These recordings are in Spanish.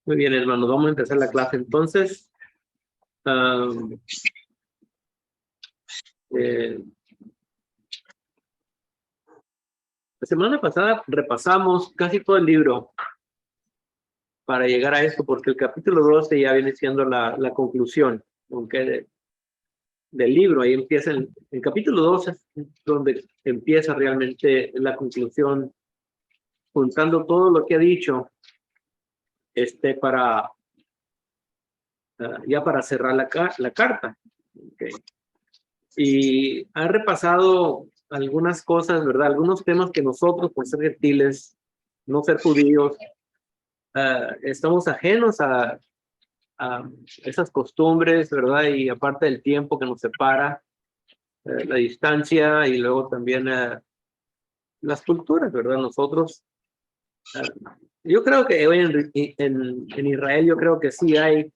Muy bien, hermanos, vamos a empezar la clase entonces. Am, eh, la semana pasada repasamos casi todo el libro para llegar a esto, porque el capítulo 12 ya viene siendo la conclusión, aunque del libro. Ahí empieza el capítulo 12, es donde empieza realmente la conclusión, juntando todo lo que ha dicho, para ya para cerrar la carta. Okay. Y ha repasado algunas cosas, ¿verdad? Algunos temas que nosotros, por ser gentiles, no ser judíos, estamos ajenos a esas costumbres, ¿verdad? Y aparte del tiempo que nos separa, la distancia y luego también las culturas, ¿verdad? Nosotros, yo creo que hoy en Israel, yo creo que sí hay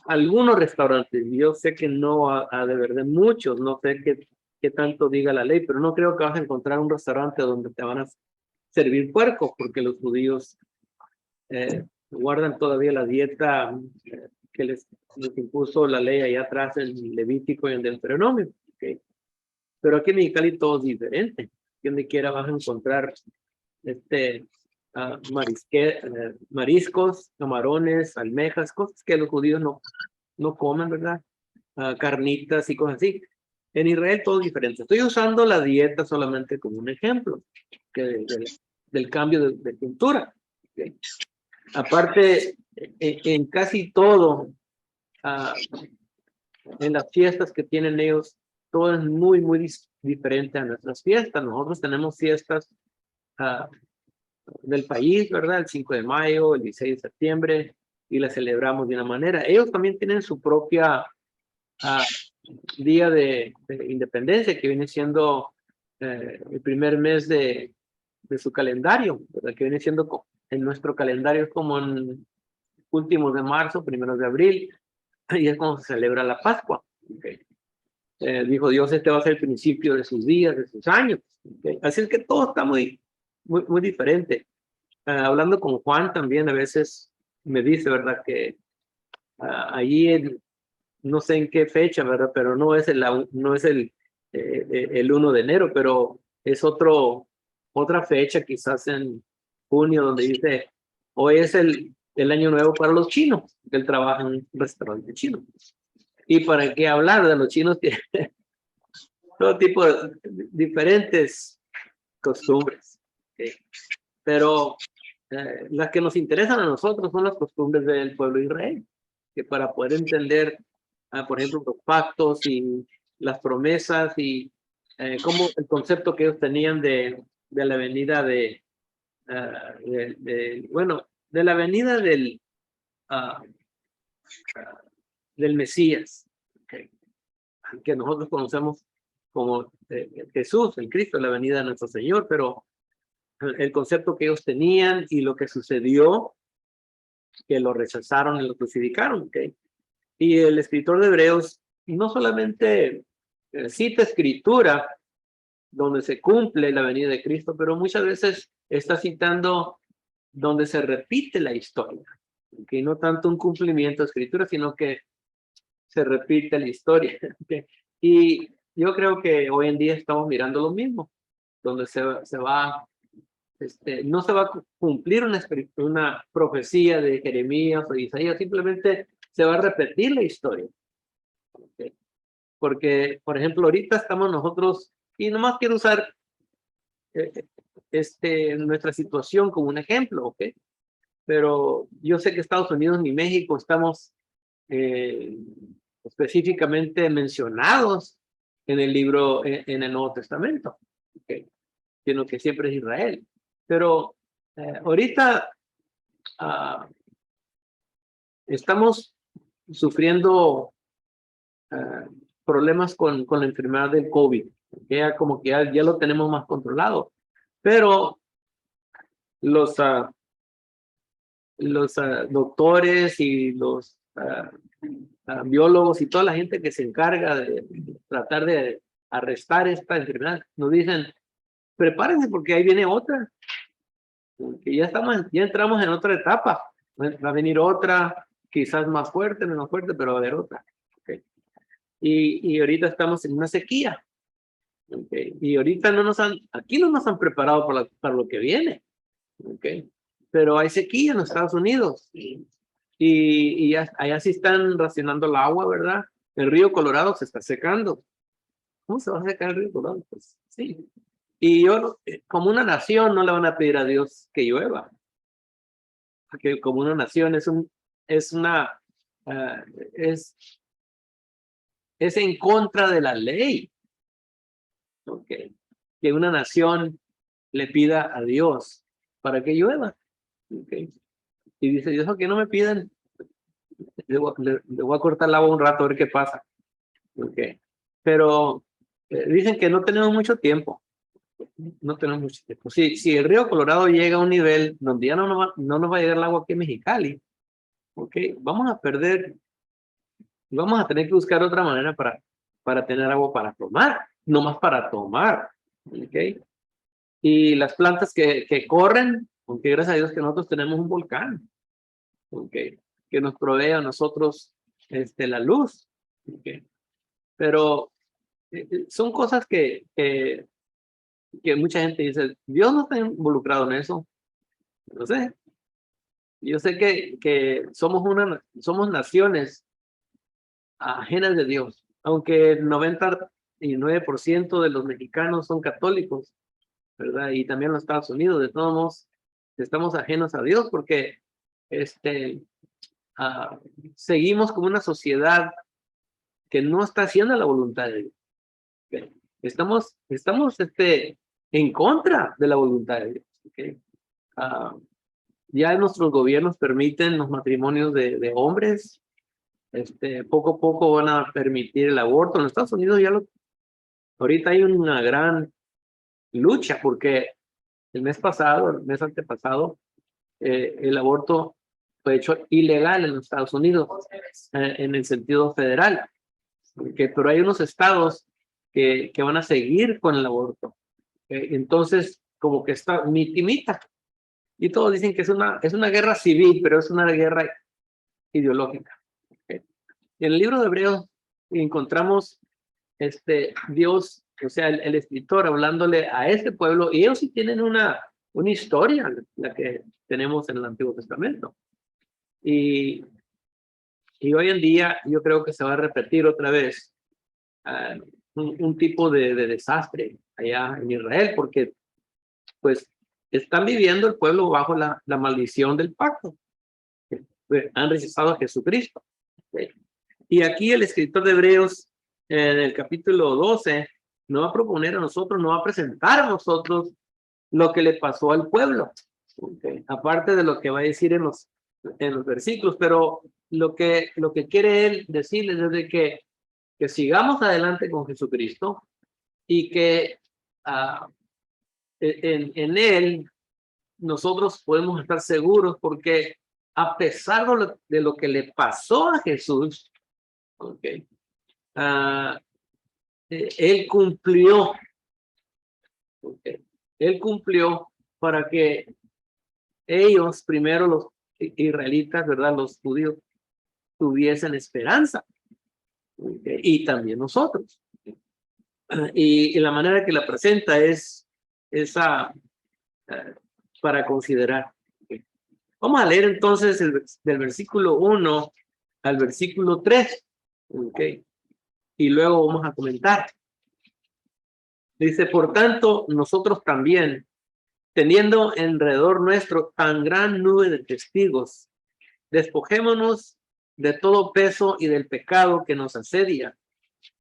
algunos restaurantes. Yo sé que no ha de verdad muchos, no sé qué tanto diga la ley, pero no creo que vas a encontrar un restaurante donde te van a servir puerco, porque los judíos guardan todavía la dieta que les impuso la ley allá atrás en Levítico y en Deuteronomio. Okay. Pero aquí en Mexicali todo es diferente. Donde quiera vas a encontrar mariscos, camarones, almejas, cosas que los judíos no comen, ¿verdad? Carnitas y cosas así. En Israel todo es diferente. Estoy usando la dieta solamente como un ejemplo del cambio de cultura. Okay. Aparte, en casi todo, en las fiestas que tienen ellos, todo es muy diferente a nuestras fiestas. Nosotros tenemos fiestas del país, ¿verdad? El 5 de mayo, el 16 de septiembre, y las celebramos de una manera. Ellos también tienen su propia día de independencia, que viene siendo el primer mes de su calendario, ¿verdad? Que viene siendo en nuestro calendario como en últimos de marzo, primeros de abril, y es cuando se celebra la Pascua. Okay. Dijo Dios, este va a ser el principio de sus días, de sus años. Okay. Así es que todo está muy diferente. Hablando con Juan también a veces me dice, ¿verdad? Que allí no sé en qué fecha, ¿verdad? Pero no es el 1 de enero, pero es otra fecha, quizás en junio, donde dice, hoy es el año nuevo para los chinos, que él trabaja en un restaurante chino. ¿Y para qué hablar de los chinos que todo tipo de diferentes costumbres? Okay. Pero las que nos interesan a nosotros son las costumbres del pueblo de Israel, que para poder entender, por ejemplo, los pactos y las promesas y cómo el concepto que ellos tenían de la venida de la venida del Mesías, okay, que nosotros conocemos como Jesús, el Cristo, la venida de nuestro Señor, pero el concepto que ellos tenían y lo que sucedió, que lo rechazaron y lo crucificaron. Okay. Y el escritor de Hebreos no solamente cita escritura donde se cumple la venida de Cristo, pero muchas veces está citando donde se repite la historia, que no tanto un cumplimiento de escritura, sino que se repite la historia. Okay. Y yo creo que hoy en día estamos mirando lo mismo, donde no se va a cumplir una profecía de Jeremías o de Isaías, simplemente se va a repetir la historia. Okay. Porque, por ejemplo, ahorita estamos nosotros, y nomás quiero usar nuestra situación como un ejemplo, ¿ok? Pero yo sé que Estados Unidos ni México estamos específicamente mencionados en el libro, en el Nuevo Testamento, ¿ok? Sino que siempre es Israel. Pero ahorita estamos sufriendo problemas con la enfermedad del COVID. Ya como que ya lo tenemos más controlado. Pero los doctores y los biólogos y toda la gente que se encarga de tratar de arrestar esta enfermedad nos dicen, prepárense porque ahí viene otra, que ya entramos en otra etapa. Va a venir otra, quizás más fuerte, menos fuerte, pero va a haber otra. ¿Okay? Y ahorita estamos en una sequía. ¿Okay? Y ahorita aquí no nos han preparado para lo que viene. ¿Okay? Pero hay sequía en los Estados Unidos. Y allá sí están racionando el agua, ¿verdad? El río Colorado se está secando. ¿Cómo se va a secar el río Colorado? Pues sí. Y como una nación, no le van a pedir a Dios que llueva. Porque como una nación es una, ah, es, es en contra de la ley. ¿Okay? Que una nación le pida a Dios para que llueva. ¿Okay? Y dice Dios, que no me pidan, le voy a cortar el agua un rato a ver qué pasa. ¿Okay? Pero dicen que no tenemos mucho tiempo. No tenemos mucho tiempo. Si el río Colorado llega a un nivel donde ya no nos va a llegar el agua aquí en Mexicali, ¿okay? Vamos a perder, vamos a tener que buscar otra manera para tener agua para tomar, no más para tomar. ¿Okay? Y las plantas que corren, aunque gracias a Dios que nosotros tenemos un volcán, ¿okay? Que nos provee a nosotros la luz. ¿Okay? Pero son cosas que mucha gente dice, Dios no está involucrado en eso. No sé. Yo sé que somos naciones ajenas de Dios, aunque el 99% de los mexicanos son católicos, ¿verdad? Y también los Estados Unidos, de todos modos, estamos ajenos a Dios porque uh, seguimos como una sociedad que no está haciendo la voluntad de Dios. ¿Okay? Estamos en contra de la voluntad de Dios. ¿Okay? Ya nuestros gobiernos permiten los matrimonios de hombres. Poco a poco van a permitir el aborto. En los Estados Unidos ahorita hay una gran lucha porque el mes antepasado, el aborto fue hecho ilegal en los Estados Unidos, en el sentido federal. Pero hay unos estados que van a seguir con el aborto. Entonces, como que está mitimita. Y todos dicen que es una guerra civil, pero es una guerra ideológica. En el libro de Hebreos encontramos Dios, o sea, el escritor hablándole a este pueblo, y ellos sí tienen una historia, la que tenemos en el Antiguo Testamento. Y hoy en día yo creo que se va a repetir otra vez un tipo de desastre allá en Israel, porque pues están viviendo el pueblo bajo la maldición del pacto. Han rechazado a Jesucristo. Y aquí el escritor de Hebreos, en el capítulo 12, nos va a proponer a nosotros, nos va a presentar a nosotros lo que le pasó al pueblo. Okay. Aparte de lo que va a decir en los versículos, pero lo que quiere él decirles es de que sigamos adelante con Jesucristo y que en él nosotros podemos estar seguros porque a pesar de lo que le pasó a Jesús, okay, él cumplió, okay, él cumplió para que ellos, primero los israelitas, ¿verdad? Los judíos tuviesen esperanza, okay, y también nosotros. Y la manera que la presenta es esa para considerar. Okay. Vamos a leer entonces del versículo 1 al versículo 3. Okay. Y luego vamos a comentar. Dice, por tanto, nosotros también, teniendo alrededor nuestro tan gran nube de testigos, despojémonos de todo peso y del pecado que nos asedia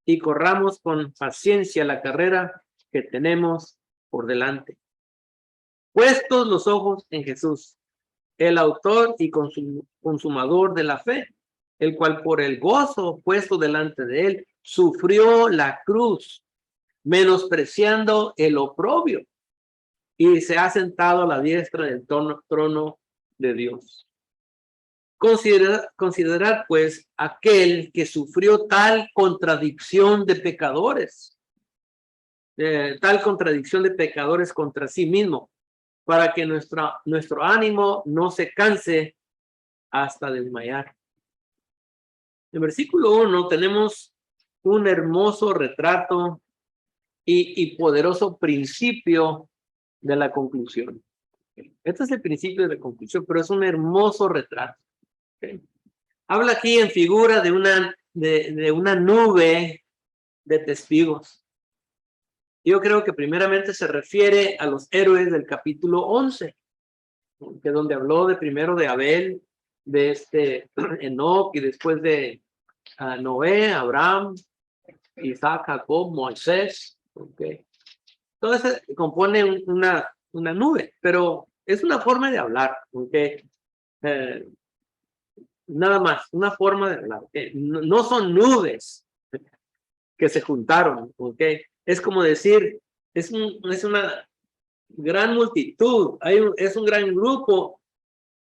y corramos con paciencia la carrera que tenemos por delante. Puestos los ojos en Jesús, el autor y consumador de la fe, el cual por el gozo puesto delante de él sufrió la cruz, menospreciando el oprobio, y se ha sentado a la diestra del trono de Dios. Considerad pues aquel que sufrió tal contradicción de pecadores contra sí mismo, para que nuestro ánimo no se canse hasta desmayar. En versículo 1 tenemos un hermoso retrato y poderoso principio de la conclusión. Este es el principio de la conclusión, pero es un hermoso retrato. ¿Okay? Habla aquí en figura de una nube de testigos. Yo creo que primeramente se refiere a los héroes del capítulo 11, que es donde habló primero de Abel, de Enoc, y después de Noé, Abraham, Isaac, Jacob, Moisés. Okay. Todo eso compone una nube, pero es una forma de hablar. Okay. Nada más, una forma de hablar. No son nubes que se juntaron. Okay. Es como decir, es una gran multitud, es un gran grupo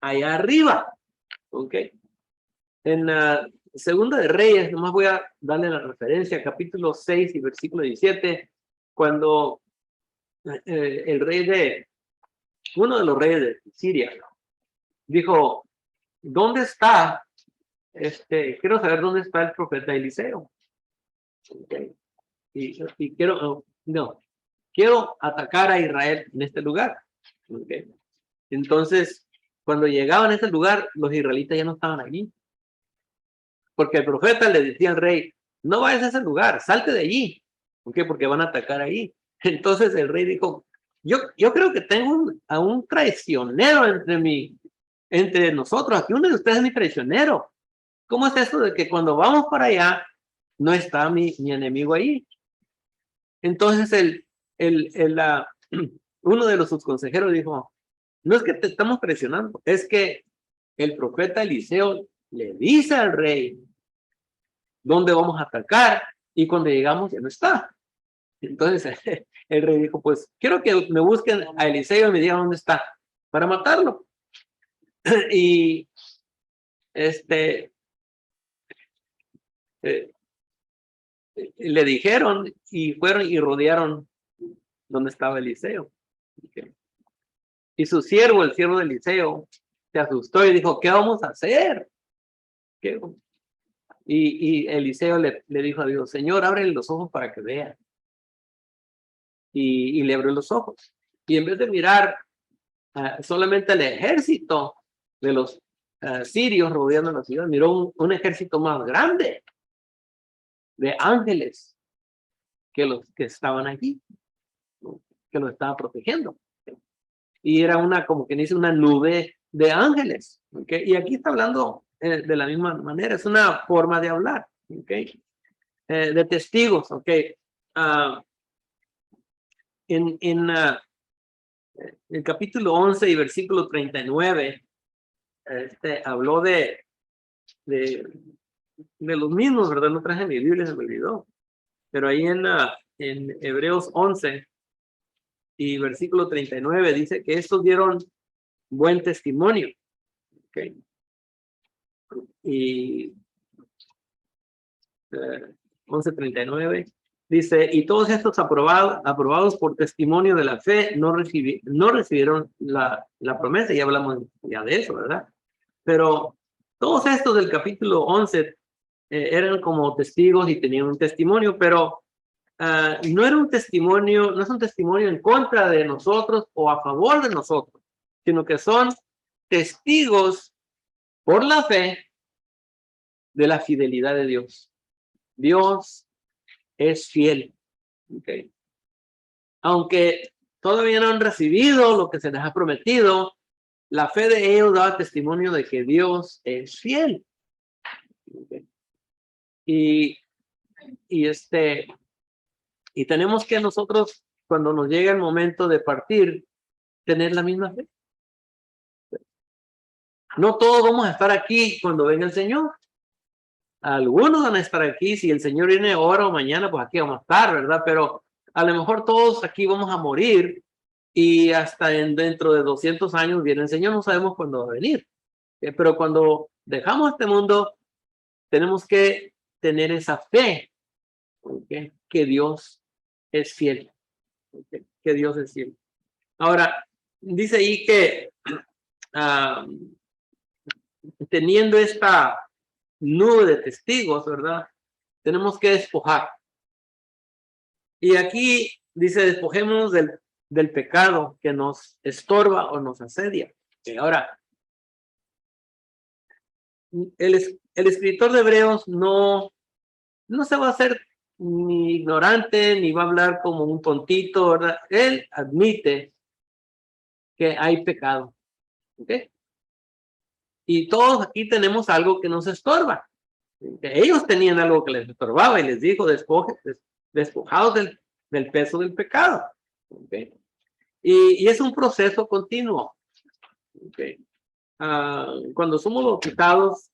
allá arriba. Okay. En la Segunda de Reyes, nomás voy a darle la referencia, capítulo 6 y versículo 17, cuando uno de los reyes de Siria dijo, ¿dónde está? Quiero saber dónde está el profeta Eliseo. Okay. Y quiero atacar a Israel en este lugar. Okay. Entonces, cuando llegaban a ese lugar, los israelitas ya no estaban allí. Porque el profeta le decía al rey, no vayas a ese lugar, salte de allí. ¿Por qué? Porque van a atacar ahí. Entonces el rey dijo, yo creo que tengo a un traicionero entre nosotros. Aquí uno de ustedes es mi traicionero. ¿Cómo es esto de que cuando vamos para allá, no está mi enemigo ahí? Entonces uno de sus consejeros dijo, no es que te estamos presionando, es que el profeta Eliseo le dice al rey dónde vamos a atacar y cuando llegamos ya no está. Entonces el rey dijo, pues quiero que me busquen a Eliseo y me digan dónde está para matarlo. Y le dijeron y fueron y rodearon donde estaba Eliseo. Y su siervo, el siervo de Eliseo, se asustó y dijo, ¿qué vamos a hacer? Y Eliseo le dijo a Dios, Señor, ábrele los ojos para que vea. Y le abrió los ojos. Y en vez de mirar solamente el ejército de los sirios rodeando la ciudad, miró un ejército más grande de ángeles que los que estaban allí, ¿no? Que lo estaban protegiendo. Y era como que dice, una nube de ángeles. ¿Okay? Y aquí está hablando de la misma manera, es una forma de hablar. ¿Okay? De testigos. ¿Okay? En el capítulo 11 y versículo 39, habló de los mismos, ¿verdad? No traje mi Biblia, se me olvidó. Pero ahí en Hebreos 11 y versículo 39 dice que estos dieron buen testimonio. Okay. Y 11:39 dice, y todos estos aprobados por testimonio de la fe no recibieron la promesa, y hablamos ya de eso, ¿verdad? Pero todos estos del capítulo 11 eran como testigos y tenían un testimonio, pero no era un testimonio, no es un testimonio en contra de nosotros o a favor de nosotros, sino que son testigos por la fe de la fidelidad de Dios. Dios es fiel. Okay. Aunque todavía no han recibido lo que se les ha prometido, la fe de ellos daba testimonio de que Dios es fiel. Okay. Y tenemos que nosotros, cuando nos llega el momento de partir, tener la misma fe. No todos vamos a estar aquí cuando venga el Señor. Algunos van a estar aquí. Si el Señor viene ahora o mañana, pues aquí vamos a estar, ¿verdad? Pero a lo mejor todos aquí vamos a morir y hasta dentro de 200 años viene el Señor. No sabemos cuándo va a venir. Pero cuando dejamos este mundo, tenemos que tener esa fe, ¿okay? Que Dios es fiel. ¿Okay? Que Dios es fiel. Ahora, dice ahí que teniendo esta nube de testigos, ¿verdad? Tenemos que despojar. Y aquí dice, despojémonos del pecado que nos estorba o nos asedia. Y ahora, el escritor de Hebreos no se va a hacer ni ignorante, ni va a hablar como un tontito, ¿verdad? Él admite que hay pecado. ¿Ok? Y todos aquí tenemos algo que nos estorba. Ellos tenían algo que les estorbaba y les dijo, despojados del peso del pecado. ¿Okay? Y es un proceso continuo. ¿Okay? Cuando somos bautizados,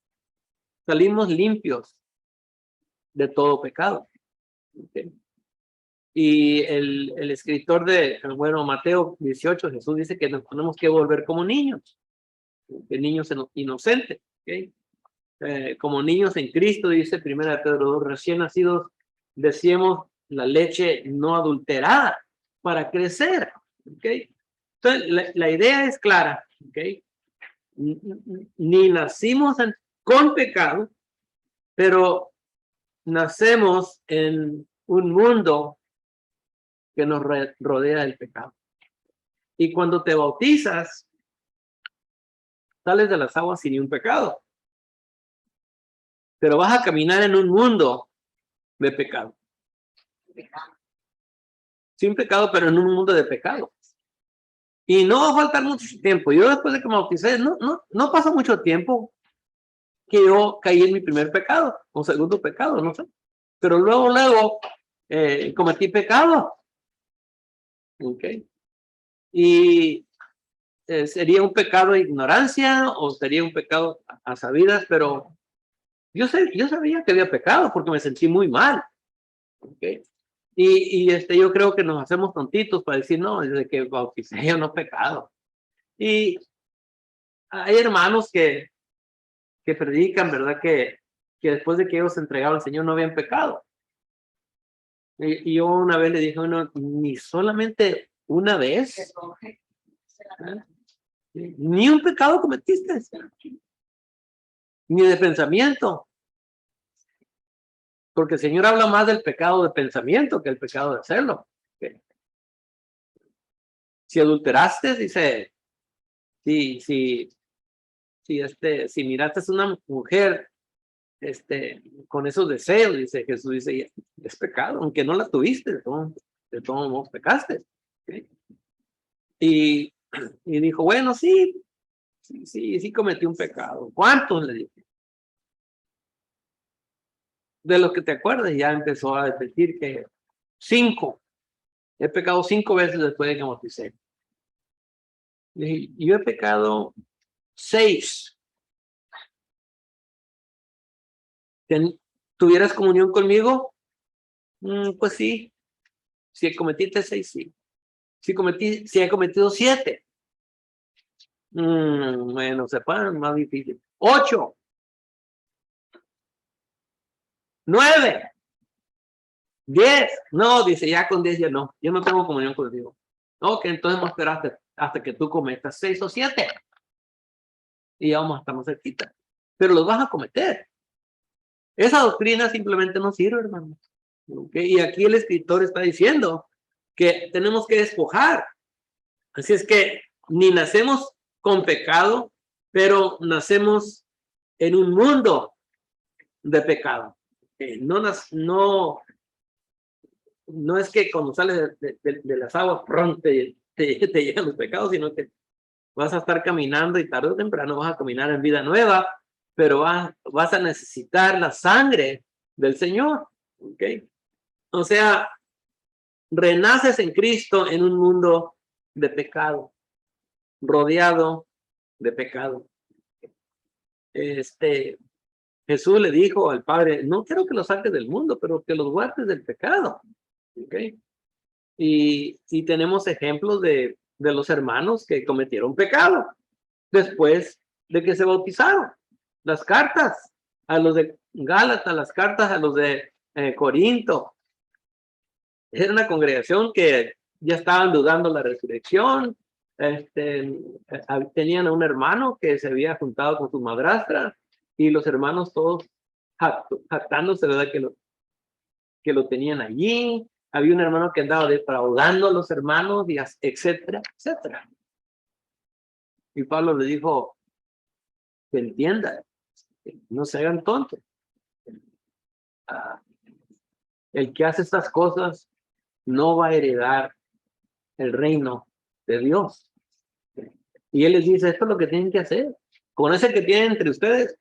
salimos limpios de todo pecado. ¿Okay? Y el escritor de, bueno, Mateo 18, Jesús dice que nos tenemos que volver como niños, que niños inocentes. ¿Okay? Como niños en Cristo, dice 1 Pedro 2, recién nacidos, decíamos la leche no adulterada para crecer. ¿Okay? Entonces, la idea es clara. ¿Okay? Ni nacimos con pecado, pero nacemos en un mundo que nos rodea del pecado. Y cuando te bautizas, sales de las aguas sin ni un pecado. Pero vas a caminar en un mundo de pecado. Sin pecado, pero en un mundo de pecado. Y no va a faltar mucho tiempo. Yo después de que me bauticé, no pasó mucho tiempo que yo caí en mi primer pecado, o segundo pecado, no sé. Pero luego cometí pecado. ¿Ok? Y sería un pecado de ignorancia o sería un pecado a sabidas, pero yo sabía que había pecado porque me sentí muy mal. ¿Okay? Y yo creo que nos hacemos tontitos para decir, no, desde que bauticé yo no he pecado. Y hay hermanos que predican, ¿verdad? Que después de que ellos se entregaron al Señor no habían pecado. Y yo una vez le dije, bueno, ni solamente una vez, ¿eh? Ni un pecado cometiste, ni de pensamiento. Porque el Señor habla más del pecado de pensamiento que el pecado de hacerlo. ¿Okay? Si adulteraste, dice, si miraste a una mujer con esos deseos, dice Jesús, dice, es pecado, aunque no la tuviste, de todos modos pecaste. ¿Okay? Y dijo, bueno, sí cometí un pecado. ¿Cuántos? Le dije. De los que te acuerdas, ya empezó a decir que 5. He pecado 5 veces después de que me bauticé. Le dije, yo he pecado 6. ¿Tuvieras comunión conmigo? Pues sí. Si cometiste 6, sí. Si he cometido 7. Bueno, sepan, más difícil. 8. 9. 10. No, dice, ya con 10 ya no. Yo no tengo comunión contigo. Ok, entonces vamos a esperar hasta que tú cometas 6 o 7. Y ya vamos a estar más cerquita. Pero los vas a cometer. Esa doctrina simplemente no sirve, hermanos. ¿Okay? Y aquí el escritor está diciendo que tenemos que despojar. Así es que ni nacemos con pecado, pero nacemos en un mundo de pecado. No es que cuando sales de las aguas pronto te llegan los pecados, sino que vas a estar caminando y tarde o temprano vas a caminar en vida nueva, pero vas a necesitar la sangre del Señor. ¿Okay? O sea, renaces en Cristo en un mundo de pecado, rodeado de pecado. Jesús le dijo al Padre, no quiero que los saques del mundo, pero que los guardes del pecado. ¿Okay? Y tenemos ejemplos de los hermanos que cometieron pecado después de que se bautizaron. Las cartas a los de Gálatas, las cartas a los de Corinto. Era una congregación que ya estaban dudando la resurrección, tenían a un hermano que se había juntado con su madrastra y los hermanos todos jactándose, ¿verdad? Que lo tenían allí. Había un hermano que andaba defraudando a los hermanos, y etcétera, etcétera. Y Pablo le dijo, que entiendan, no se hagan tontos. El que hace estas cosas no va a heredar el reino de Dios. Y él les dice, esto es lo que tienen que hacer. Con ese que tienen entre ustedes,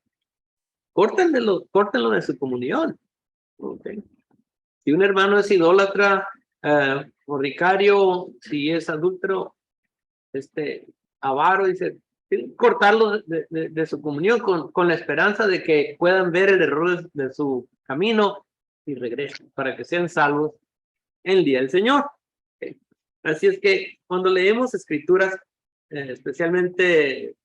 córtenlo de su comunión. Okay. Si un hermano es idólatra, fornicario, si es adúltero, avaro, dice, cortarlo de su comunión con la esperanza de que puedan ver el error de su camino y regresen para que sean salvos en el día del Señor. Okay. Así es que cuando leemos escrituras, especialmente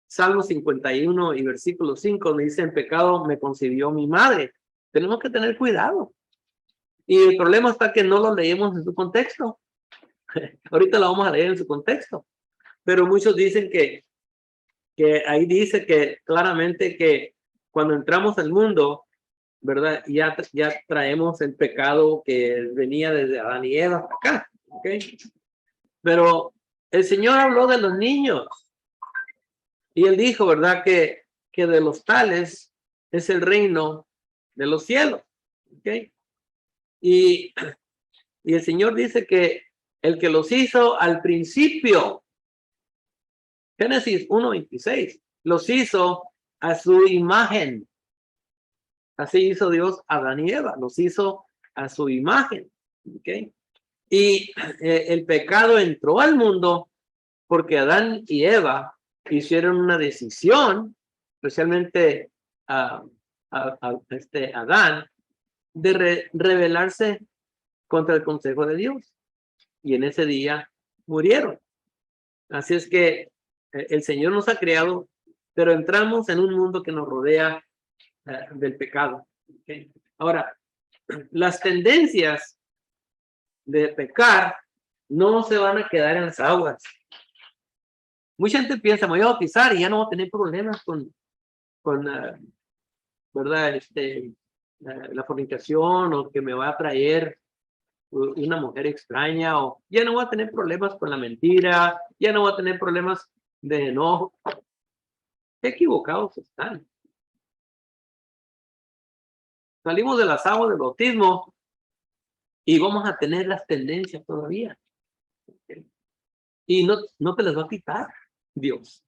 Salmo 51 y versículo 5, me dice, en pecado me concibió mi madre. Tenemos que tener cuidado. Y el problema está que no lo leemos en su contexto. Ahorita lo vamos a leer en su contexto. Pero muchos dicen que ahí dice que claramente que cuando entramos al mundo, ¿verdad? Ya traemos el pecado que venía desde Adán y Eva hasta acá. ¿Okay? Pero el Señor habló de los niños. Y él dijo, ¿verdad? Que de los tales es el reino de los cielos. ¿Okay? Y el Señor dice que el que los hizo al principio, Génesis 1:26, los hizo a su imagen. Así hizo Dios a Adán y Eva, los hizo a su imagen. ¿Okay? Y el pecado entró al mundo porque Adán y Eva hicieron una decisión, especialmente Adán, de rebelarse contra el consejo de Dios. Y en ese día murieron. Así es que el Señor nos ha creado, pero entramos en un mundo que nos rodea del pecado. ¿Okay? Ahora, las tendencias de pecar no se van a quedar en las aguas. Mucha gente piensa, me voy a bautizar y ya no voy a tener problemas con ¿verdad? La fornicación, o que me va a traer una mujer extraña, o ya no voy a tener problemas con la mentira, ya no voy a tener problemas de enojo. Qué equivocados están. Salimos de las aguas del bautismo y vamos a tener las tendencias todavía. Y no te las va a quitar Dios.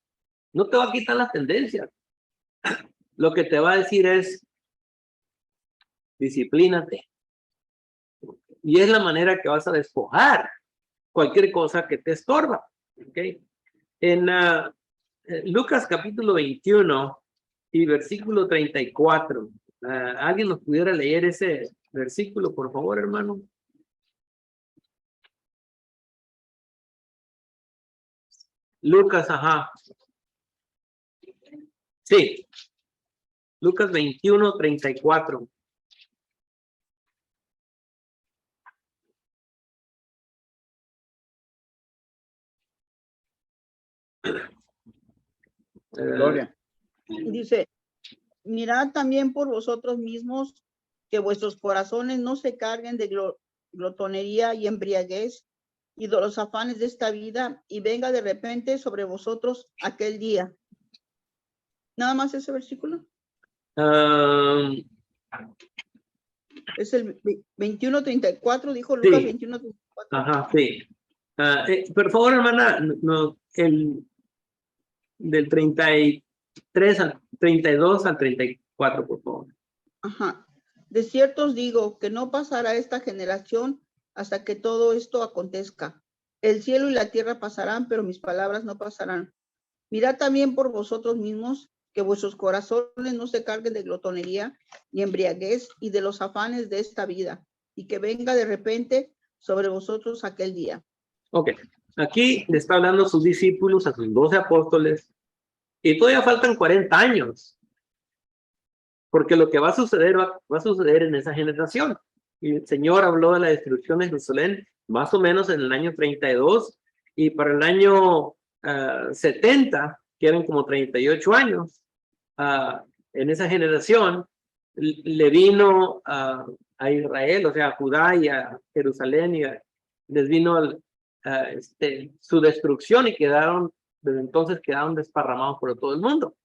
No te va a quitar las tendencias. Lo que te va a decir es, disciplínate. Y es la manera que vas a despojar cualquier cosa que te estorba. ¿Okay? En Lucas capítulo 21 y versículo 34. ¿Alguien nos pudiera leer ese versículo, por favor, hermano? Lucas, ajá. Sí. Lucas 21, 34. Gloria. Dice, mirad también por vosotros mismos que vuestros corazones no se carguen de glotonería y embriaguez y de los afanes de esta vida, y venga de repente sobre vosotros aquel día. ¿Nada más ese versículo? Es el 21:34, dijo Lucas, sí. 21:34. Ajá, sí. Por favor, hermana, del 33 al 32 al 34, por favor. Ajá. De cierto os digo que no pasará esta generación hasta que todo esto acontezca. El cielo y la tierra pasarán, pero mis palabras no pasarán. Mirad también por vosotros mismos que vuestros corazones no se carguen de glotonería ni embriaguez y de los afanes de esta vida, y que venga de repente sobre vosotros aquel día. Ok, aquí le está hablando a sus discípulos, a sus 12 apóstoles, y todavía faltan 40 años, porque lo que va a suceder en esa generación. Y el Señor habló de la destrucción de Jerusalén más o menos en el año 32, Y para el año 70, que eran como 38 años, en esa generación, le vino a Israel, o sea, a Judá y a Jerusalén, y les vino su destrucción y desde entonces quedaron desparramados por todo el mundo.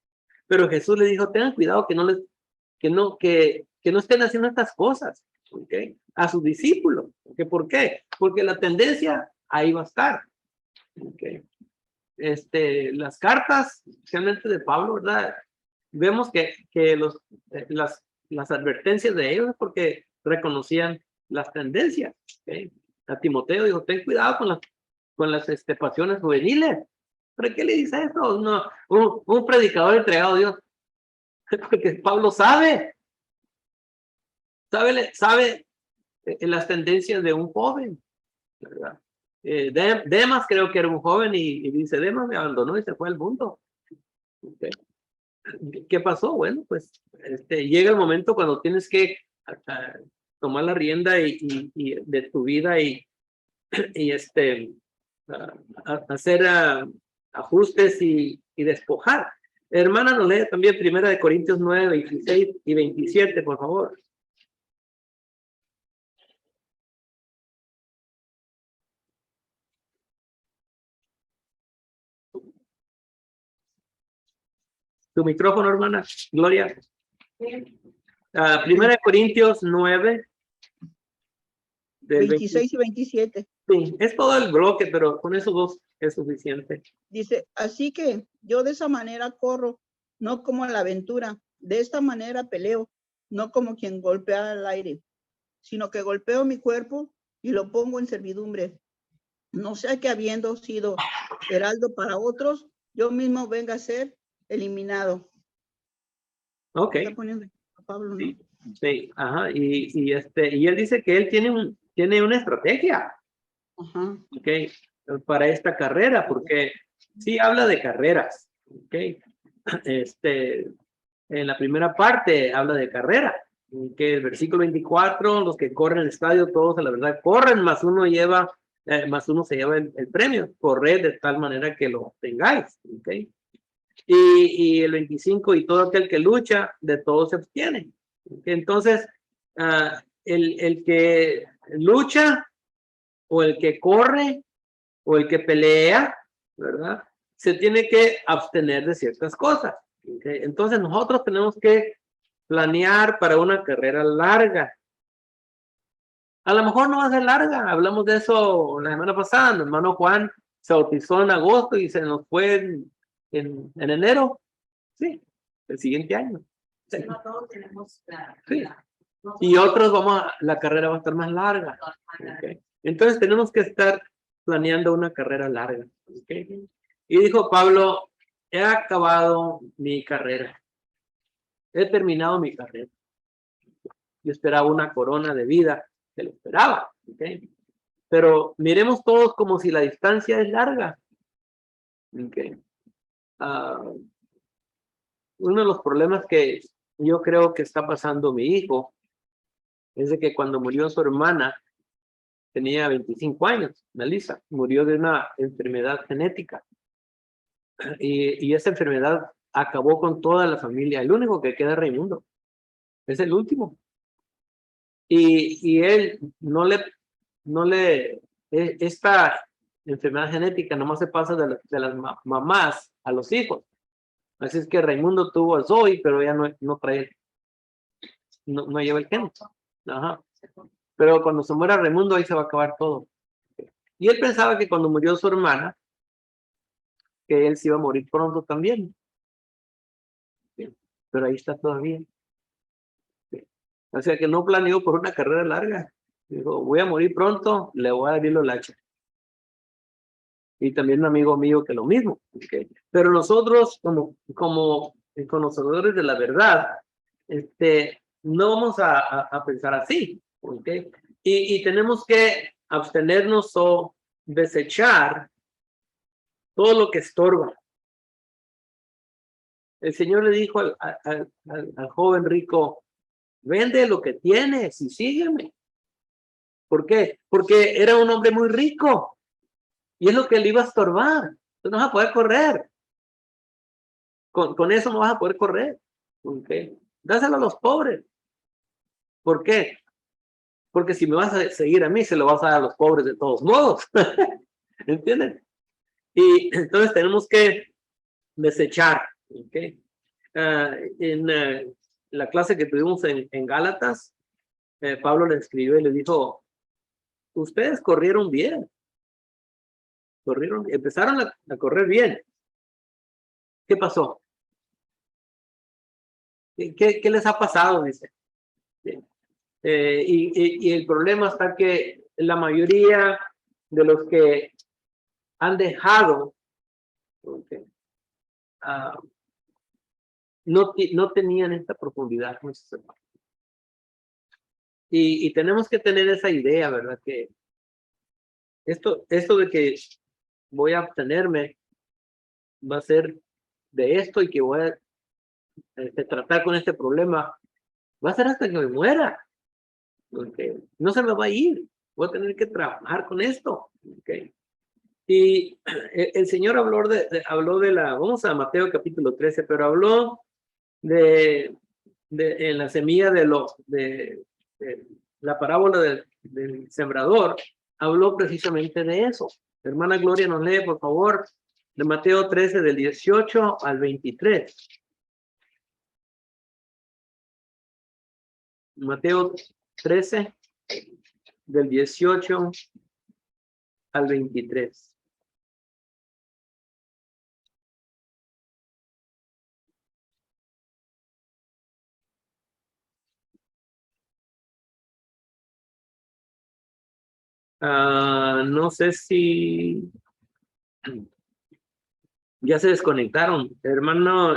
Pero Jesús le dijo, tengan cuidado que no estén haciendo estas cosas, ¿okay? A sus discípulos. ¿Por qué? Porque la tendencia ahí va a estar. ¿Okay? Las cartas, especialmente de Pablo, ¿verdad? Vemos que las advertencias de ellos es porque reconocían las tendencias. ¿Okay? A Timoteo dijo, ten cuidado con las pasiones juveniles. ¿Pero qué le dice eso? No, un predicador entregado a Dios. Porque Pablo sabe en las tendencias de un joven, ¿verdad? Demas creo que era un joven y dice, Demas me abandonó y se fue al mundo. ¿Okay? ¿Qué pasó? Bueno, pues llega el momento cuando tienes que tomar la rienda de tu vida y hacer ajustes y despojar. Hermana, nos lee también 1 Corintios 9, 26 y 27, por favor. Tu micrófono, hermana. Gloria. 1 Corintios 9. Del 26 y 27. Sí, es todo el bloque, pero con esos dos es suficiente. Dice, así que yo de esa manera corro, no como a la aventura. De esta manera peleo, no como quien golpea al aire, sino que golpeo mi cuerpo y lo pongo en servidumbre. No sea que habiendo sido heraldo para otros, yo mismo venga a ser eliminado. Ok. Está poniendo a Pablo, ¿no? Sí, sí, ajá. Y él dice que él tiene una estrategia. Ajá. Ok, para esta carrera, porque sí habla de carreras. Ok, en la primera parte habla de carrera. Que el versículo 24, los que corren el estadio, todos a la verdad corren, más uno se lleva el premio. Corred de tal manera que lo obtengáis. Okay. Y el 25, y todo aquel que lucha, de todo se obtiene. Okay. Entonces, el que lucha o el que corre o el que pelea, ¿verdad? Se tiene que abstener de ciertas cosas. ¿Okay? Entonces nosotros tenemos que planear para una carrera larga. A lo mejor no va a ser larga, hablamos de eso la semana pasada, mi hermano Juan se bautizó en agosto y se nos fue en enero, sí, el siguiente año. Sí. No todos tenemos sí. Y otros la carrera va a estar más larga. Okay. Entonces tenemos que estar planeando una carrera larga. Okay. Y dijo Pablo, he acabado mi carrera. He terminado mi carrera. Yo esperaba una corona de vida, que lo esperaba. Okay. Pero miremos todos como si la distancia es larga. Okay. Uno de los problemas que yo creo que está pasando mi hijo es de que cuando murió su hermana, tenía 25 años, Melissa, murió de una enfermedad genética. Y esa enfermedad acabó con toda la familia. El único que queda es Raimundo. Es el último. Y él esta enfermedad genética nomás se pasa de las mamás a los hijos. Así es que Raimundo tuvo a Zoe, pero ella no trae, no lleva el gen. Ajá. Pero cuando se muera Raimundo, ahí se va a acabar todo. Y él pensaba que cuando murió su hermana, que él se iba a morir pronto también. Pero ahí está todavía. O sea que no planeó por una carrera larga. Dijo, voy a morir pronto, le voy a dar hilo lacha. Y también un amigo mío que lo mismo. ¿Okay? Pero nosotros, como conocedores de la verdad, no vamos a pensar así. ¿Okay? Y tenemos que abstenernos o desechar todo lo que estorba. El Señor le dijo al joven rico, vende lo que tienes y sígueme. ¿Por qué? Porque era un hombre muy rico. Y es lo que le iba a estorbar. Tú no vas a poder correr. Con eso no vas a poder correr. ¿Okay? Dáselo a los pobres. ¿Por qué? Porque si me vas a seguir a mí, se lo vas a dar a los pobres de todos modos. ¿Entienden? Y entonces tenemos que desechar. ¿Okay? En la clase que tuvimos en Gálatas, Pablo le escribió y le dijo, ustedes corrieron bien. Empezaron a correr bien. ¿Qué pasó? ¿Qué les ha pasado? Dice. Y el problema está que la mayoría de los que han dejado, okay, no tenían esta profundidad. Y tenemos que tener esa idea, ¿verdad? Que esto de que voy a abstenerme va a ser de esto y que voy a tratar con este problema, va a ser hasta que me muera. Okay. No se me va a ir. Voy a tener que trabajar con esto. Okay. Y el Señor habló de la, vamos a Mateo capítulo 13, pero habló en la semilla de la parábola del sembrador, habló precisamente de eso. Hermana Gloria nos lee, por favor, de Mateo 13, del 18 al 23. Mateo 13, del 18 al 23. No sé si ya se desconectaron. Hermano,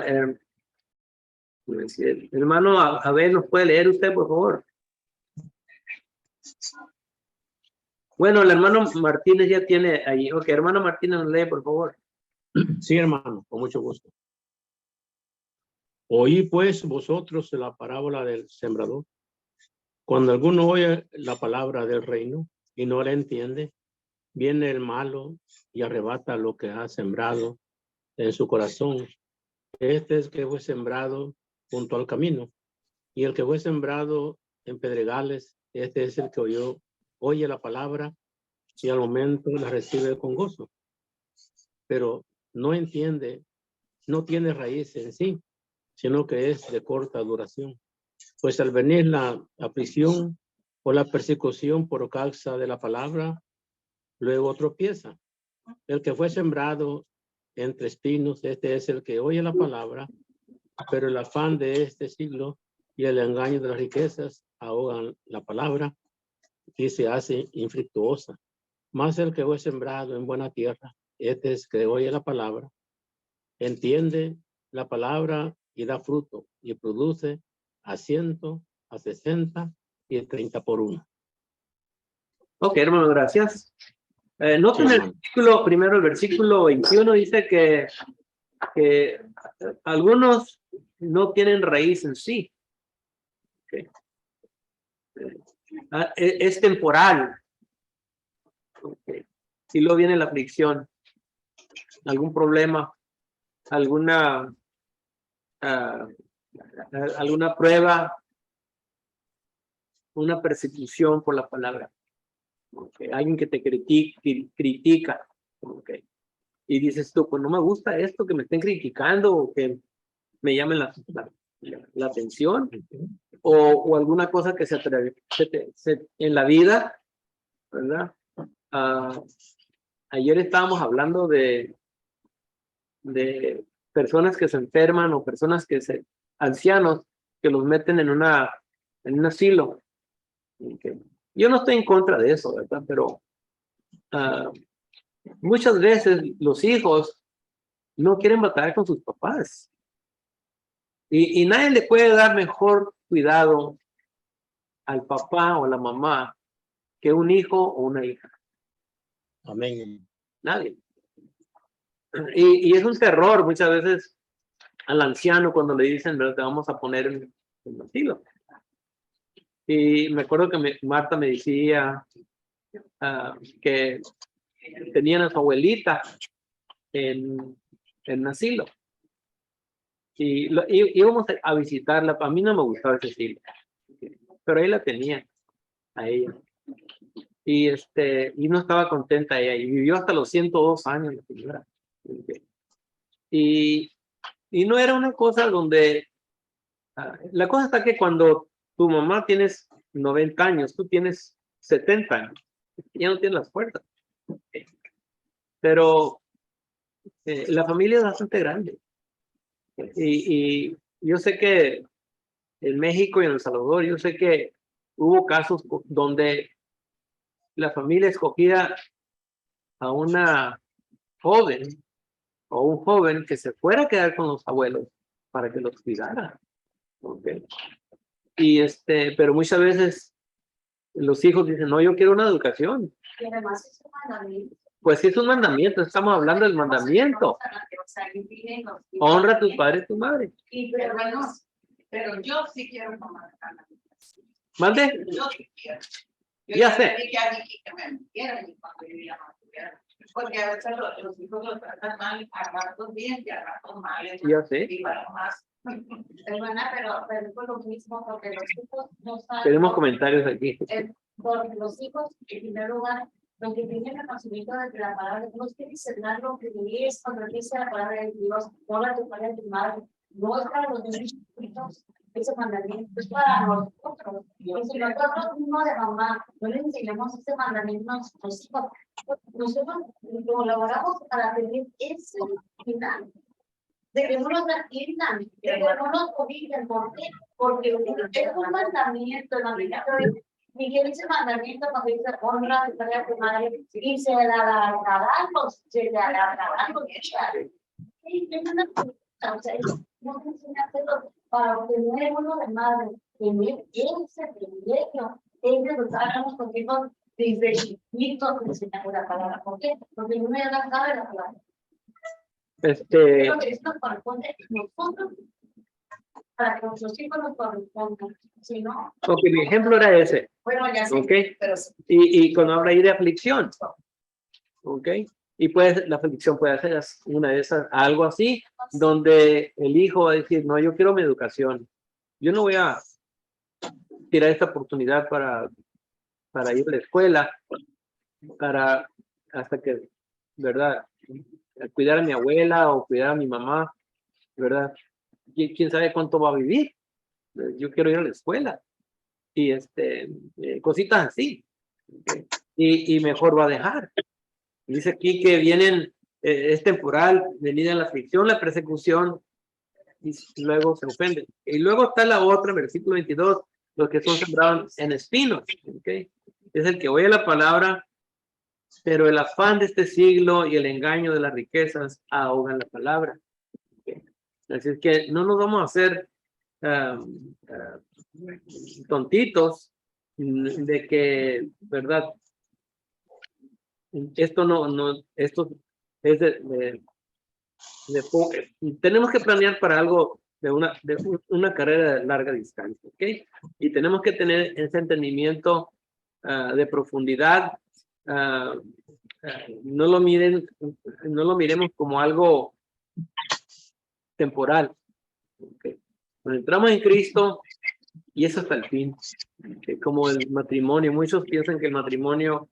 hermano Abel, ¿nos puede leer usted, por favor? Bueno, el hermano Martínez ya tiene ahí. Ok, hermano Martínez, nos lee, por favor. Sí, hermano, con mucho gusto. Oí pues vosotros la parábola del sembrador. Cuando alguno oye la palabra del reino y no la entiende, viene el malo y arrebata lo que ha sembrado en su corazón. Este es que fue sembrado junto al camino. Y el que fue sembrado en pedregales, este es el que oye la palabra y al momento la recibe con gozo. Pero no entiende, no tiene raíz en sí, sino que es de corta duración. Pues al venir la aflicción o la persecución por causa de la palabra, luego tropieza. El que fue sembrado entre espinos, este es el que oye la palabra, pero el afán de este siglo y el engaño de las riquezas ahogan la palabra y se hace infructuosa. Más el que fue sembrado en buena tierra, este es que oye la palabra, entiende la palabra y da fruto y produce a 100, a 60 y 30 por 1. Ok, hermano, gracias. Noten el versículo, primero el versículo 21 dice que algunos no tienen raíz en sí. Okay. Es temporal. Okay. Si luego viene la aflicción, algún problema, alguna prueba, una persecución por la palabra. Okay. Alguien que te critica. Okay. Y dices tú, pues no me gusta esto que me estén criticando o que me llamen la atención o alguna cosa que en la vida, ¿verdad? Ayer estábamos hablando de personas que se enferman o personas ancianos que los meten en un asilo. Yo no estoy en contra de eso, ¿verdad? Pero muchas veces los hijos no quieren batallar con sus papás. Y nadie le puede dar mejor cuidado al papá o a la mamá que un hijo o una hija. Amén. Nadie. Y es un terror muchas veces al anciano cuando le dicen, ¿verdad? Te vamos a poner en el asilo. Y me acuerdo que Marta me decía que tenían a su abuelita en asilo. Y íbamos a visitarla. A mí no me gustaba ese asilo, pero ahí la tenía, a ella. Y no estaba contenta ella. Y vivió hasta los 102 años la señora. Y no era una cosa donde... la cosa está que cuando tu mamá tienes 90 años, tú tienes 70 años, ya no tienes las fuerzas. Pero la familia es bastante grande. Y yo sé que en México y en El Salvador, yo sé que hubo casos donde la familia escogía a una joven o un joven que se fuera a quedar con los abuelos para que los cuidara. ¿Okay? Pero muchas veces los hijos dicen, no, yo quiero una educación. Y además es un mandamiento. Pues sí, es un mandamiento, estamos hablando del mandamiento. Honra a tus padres y tu madre. Y pero yo sí quiero tomar cannabis. ¿Mande? Yo sí quiero. Ya sé. Que a mí que me quieran y cuando yo ya no tuviera. Porque a veces los hijos los tratan mal, a ratos bien y a ratos mal. Ya sé. Y para más. Hermana, pero es lo mismo porque los hijos no saben. Tenemos comentarios aquí. Porque los hijos, en primer lugar, lo que tienen el conocimiento de la palabra de Dios, tienen que cenar lo que es cuando dice la palabra de Dios, honra a tu padre y a tu madre. No es para los niños chiquitos, ese mandamiento es para nosotros. Y si nosotros mismos de mamá no le enseñamos ese mandamiento a nuestros hijos, nosotros colaboramos para tener ese final. De que no nos atiendan, de que no nos corrijan. ¿Por qué? Porque es un mandamiento, el mandamiento de Miguel dice mandamiento cuando dice honra a tu padre y a tu madre, y se le alargarán los o sea, no se enseña a hacerlo para obtener uno de madre, tener ese privilegio, es de educar a los hijos desde chiquitos, enseñar la palabra. ¿Por qué? Porque uno ya no sabe la palabra. Pero esto corresponde a nosotros para que nuestros hijos nos correspondan. Si no. Ok, mi ejemplo era ese. Bueno, ya sí. Ok. Pero sí. Y cuando habla ahí de aflicción. Ok. Y pues la aflicción puede ser una de esas, algo así, donde el hijo va a decir, no, yo quiero mi educación. Yo no voy a tirar esta oportunidad para ir a la escuela, hasta que, ¿verdad? Cuidar a mi abuela o cuidar a mi mamá, ¿verdad? ¿Quién sabe cuánto va a vivir? Yo quiero ir a la escuela. Y cositas así. ¿Okay? Y mejor va a dejar. Dice aquí que vienen, es temporal, venida la aflicción, la persecución, y luego se ofenden. Y luego está la otra, versículo 22, los que son sembrados en espinos. ¿Okay? Es el que oye la palabra, pero el afán de este siglo y el engaño de las riquezas ahogan la palabra. ¿Okay? Así es que no nos vamos a hacer tontitos de que, ¿verdad? Esto es tenemos que planear para algo de una carrera de larga distancia, ¿ok? Y tenemos que tener ese entendimiento de profundidad. No lo miremos como algo temporal. ¿Okay? Cuando entramos en Cristo, y eso hasta el fin, ¿okay? Como el matrimonio, muchos piensan que el matrimonio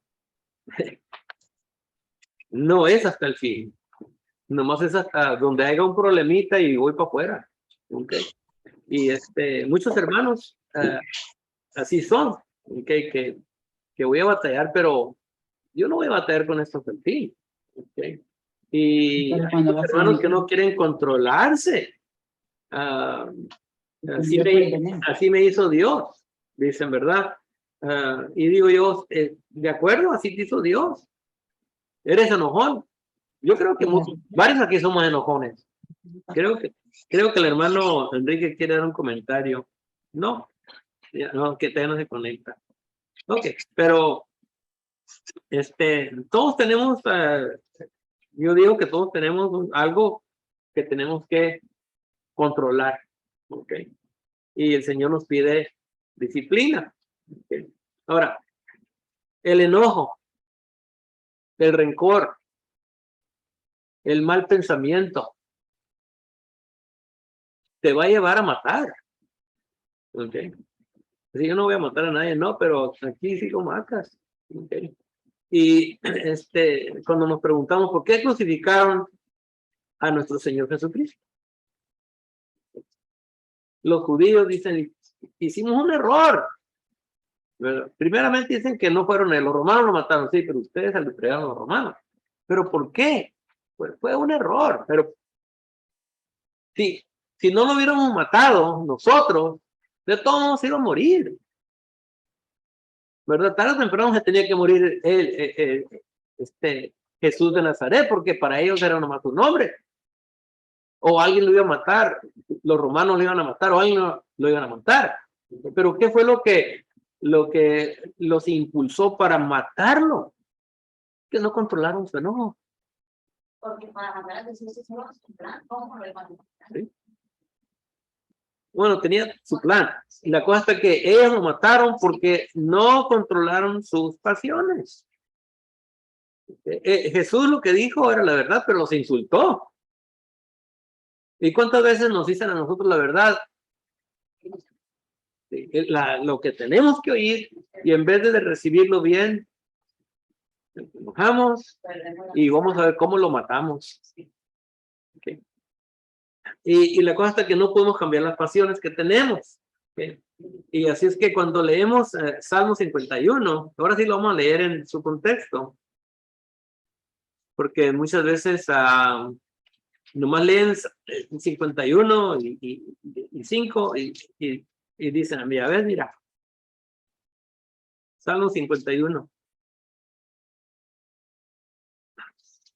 no es hasta el fin, nomás es hasta donde haya un problemita y voy para afuera. ¿Okay? Y muchos hermanos así son, ¿okay? Que voy a batallar, pero yo no voy a batallar con esto hasta el fin. ¿Okay? Y hay hermanos que no quieren controlarse. Así me hizo Dios, dicen, ¿verdad? Y digo yo, de acuerdo, así te hizo Dios. Eres enojón. Yo creo que varios aquí somos enojones. Creo que el hermano Enrique quiere dar un comentario. No, que todavía no se conecta. Ok, pero todos tenemos, yo digo que todos tenemos algo que tenemos que controlar. Ok, y el Señor nos pide disciplina. Okay. Ahora, el enojo. el rencor, el mal pensamiento, te va a llevar a matar. ¿Ok? Así yo no voy a matar a nadie, no, pero aquí sí lo matas. ¿Ok? Y cuando nos preguntamos por qué crucificaron a nuestro Señor Jesucristo, los judíos dicen, hicimos un error. ¿Verdad? Primeramente dicen que no fueron ellos, los romanos lo mataron, sí, pero ustedes se lo entregaron a los romanos. ¿Pero por qué? Pues fue un error, pero si no lo hubiéramos matado nosotros, de todos modos iba a morir. ¿Verdad? Tarde o temprano se tenía que morir Jesús de Nazaret, porque para ellos era nomás un nombre. O alguien lo iba a matar, los romanos lo iban a matar, o alguien lo iban a matar. Pero ¿qué fue lo que los impulsó para matarlo? Que no controlaron su enojo. Porque para matar a Jesús es un plan, ¿cómo lo iban a matar? ¿Sí? Bueno, tenía su plan. Y la cosa es que ellos lo mataron porque no controlaron sus pasiones. Jesús lo que dijo era la verdad, pero los insultó. ¿Y cuántas veces nos dicen a nosotros la verdad? Lo que tenemos que oír, y en vez de recibirlo bien, nos enojamos y vamos a ver cómo lo matamos. ¿Okay? Y la cosa es que no podemos cambiar las pasiones que tenemos. ¿Okay? Y así es que cuando leemos Salmo 51, ahora sí lo vamos a leer en su contexto, porque muchas veces nomás leen 51 y 5 y dicen a mí, a ver, mira, Salmo 51.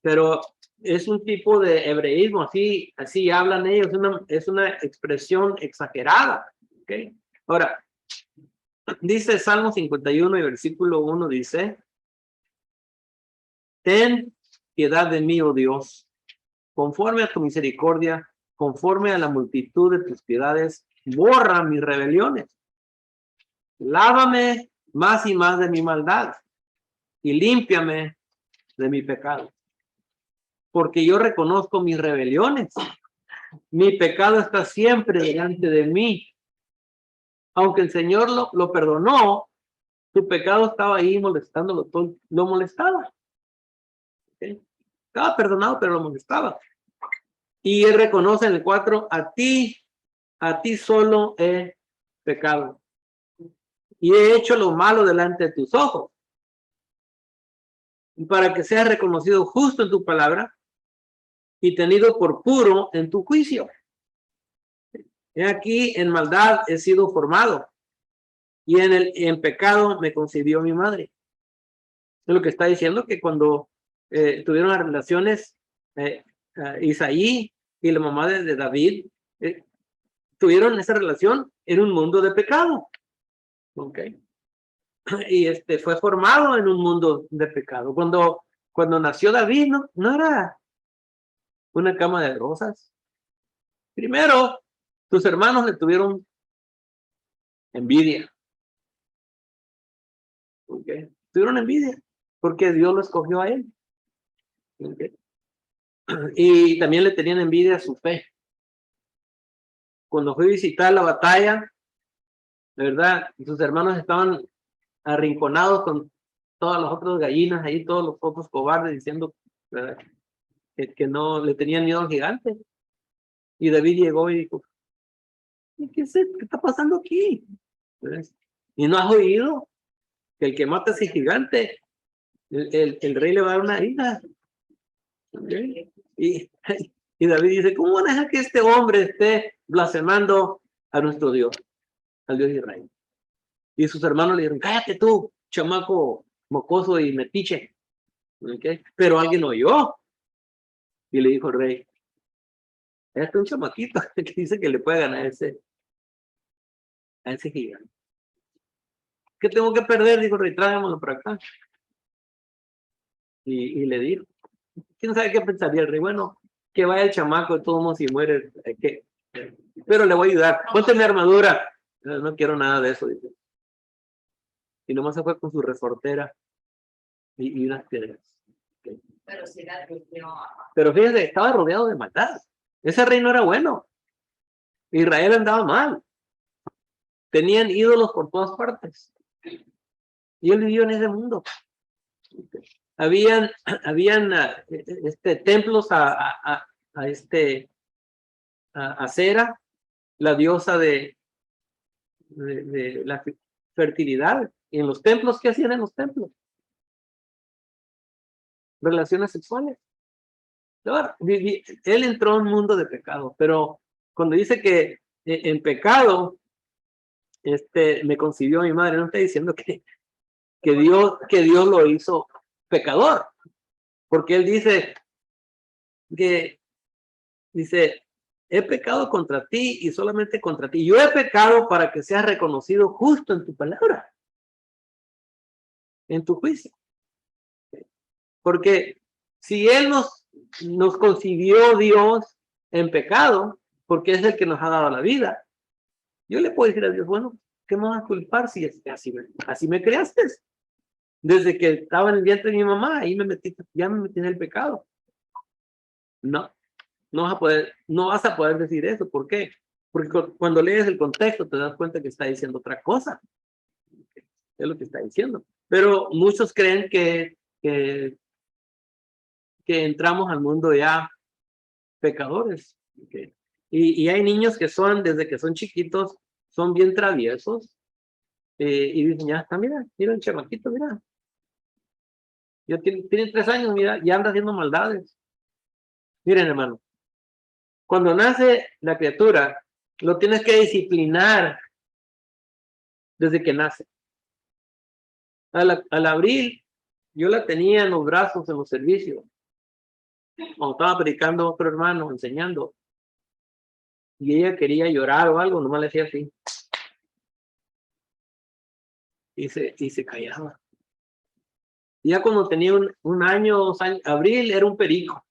Pero es un tipo de hebreísmo, así hablan ellos, es una expresión exagerada. ¿Okay? Ahora, dice Salmo 51 y versículo 1, dice, ten piedad de mí, oh Dios, conforme a tu misericordia, conforme a la multitud de tus piedades, borra mis rebeliones. Lávame más y más de mi maldad y límpiame de mi pecado. Porque yo reconozco mis rebeliones. Mi pecado está siempre delante de mí. Aunque el Señor lo perdonó, su pecado estaba ahí molestándolo, lo molestaba. ¿Okay? Estaba perdonado, pero lo molestaba. Y él reconoce en el 4, a ti solo he pecado. Y he hecho lo malo delante de tus ojos. Y para que seas reconocido justo en tu palabra y tenido por puro en tu juicio. He aquí, en maldad he sido formado, y en pecado me concibió mi madre. Es lo que está diciendo, que cuando tuvieron las relaciones Isaí y la mamá de David, tuvieron esa relación en un mundo de pecado. ¿Ok? Y fue formado en un mundo de pecado. Cuando nació David, no era una cama de rosas. Primero, sus hermanos le tuvieron envidia. ¿Okay? Tuvieron envidia porque Dios lo escogió a él. ¿Okay? Y también le tenían envidia a su fe. Cuando fue a visitar la batalla, de verdad, sus hermanos estaban arrinconados con todas las otras gallinas ahí, todos los otros cobardes diciendo, ¿verdad?, que no le tenían miedo al gigante. Y David llegó y dijo, ¿qué está pasando aquí? ¿verdad? ¿Y no has oído que el que mata a ese gigante, el rey le va a dar una hija? ¿Okay? Y David dice, ¿cómo van a dejar que este hombre esté blasfemando a nuestro Dios, al Dios de Israel? Y sus hermanos le dijeron, cállate tú, chamaco mocoso y metiche. ¿Okay? Pero alguien oyó y le dijo el rey, este es un chamaquito que dice que le puede ganar a ese gigante. ¿Qué tengo que perder? Dijo el rey, tráigamelo para acá. Y le dijo, ¿quién sabe qué pensaría el rey? Bueno, que vaya el chamaco, de todos modos, si muere, pero le voy a ayudar. Ponte mi armadura. No quiero nada de eso, dice. Y nomás se fue con su resortera y unas piedras. Pero si era Pero fíjese, estaba rodeado de maldad. Ese rey no era bueno. Israel andaba mal. Tenían ídolos por todas partes. Y él vivió en ese mundo. Habían templos a Cera, la diosa de la fertilidad. Y en los templos, ¿qué hacían en los templos? Relaciones sexuales. Ahora, él entró en un mundo de pecado, pero cuando dice que en pecado me concibió mi madre, no está diciendo que Dios lo hizo pecador, porque él dice, he pecado contra ti y solamente contra ti. Yo he pecado para que seas reconocido justo en tu palabra, en tu juicio. Porque si él nos concibió Dios en pecado, porque es el que nos ha dado la vida, yo le puedo decir a Dios, bueno, ¿qué me vas a culpar si así me creaste? Desde que estaba en el vientre de mi mamá, ahí ya me metí en el pecado. No vas a poder decir eso. ¿Por qué? Porque cuando lees el contexto te das cuenta que está diciendo otra cosa. Es lo que está diciendo. Pero muchos creen que entramos al mundo ya pecadores. Y hay niños que desde que son chiquitos, son bien traviesos. Y dicen, ya está, mira el chamaquito, mira. Ya tiene 3 años, mira, ya anda haciendo maldades. Miren, hermano, cuando nace la criatura, lo tienes que disciplinar desde que nace. Al abril, yo la tenía en los brazos en los servicios. Cuando estaba predicando a otro hermano, enseñando, y ella quería llorar o algo, nomás le hacía así. Y se callaba. Y ya cuando tenía un año, 2 años, abril era un perico.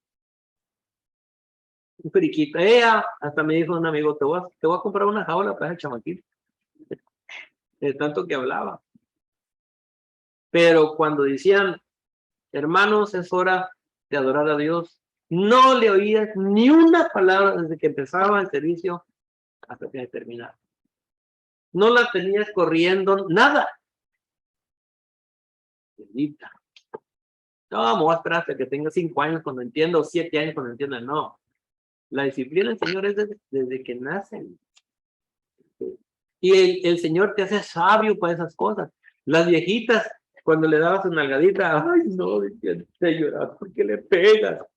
Un periquito. Ella hasta me dijo un amigo, te voy a comprar una jaula para el chamaquito. De tanto que hablaba. Pero cuando decían, hermanos, es hora de adorar a Dios, no le oías ni una palabra desde que empezaba el servicio hasta que terminaba. No la tenías corriendo, nada. Bendita. No, me voy a esperar hasta que tenga 5 años cuando entienda, o 7 años cuando entienda. No. La disciplina del Señor es desde que nacen. Y el Señor te hace sabio para esas cosas. Las viejitas, cuando le dabas una nalgadita, ay, no, te lloraba, ¿por qué le pegas?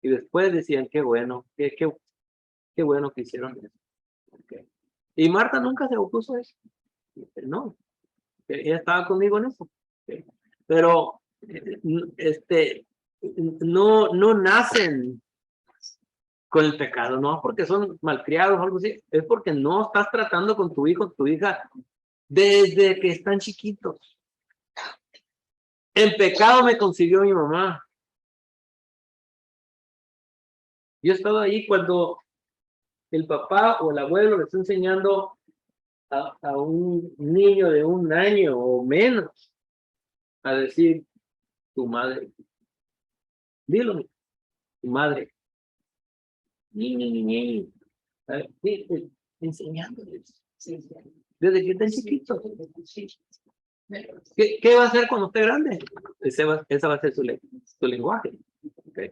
Y después decían, qué bueno, qué bueno que hicieron eso. Okay. Y Marta nunca se opuso a eso. No, ella estaba conmigo en eso. Okay. Pero, no nacen con el pecado, no porque son malcriados o algo así, es porque no estás tratando con tu hijo, tu hija, desde que están chiquitos. En pecado me concibió mi mamá. Yo he estado ahí cuando el papá o el abuelo le está enseñando a un niño de 1 año o menos a decir tu madre. Dilo, tu madre. Ni. Enseñándoles. Desde que están chiquitos. ¿Qué va a hacer cuando esté grande? Esa va a ser su lenguaje. Okay.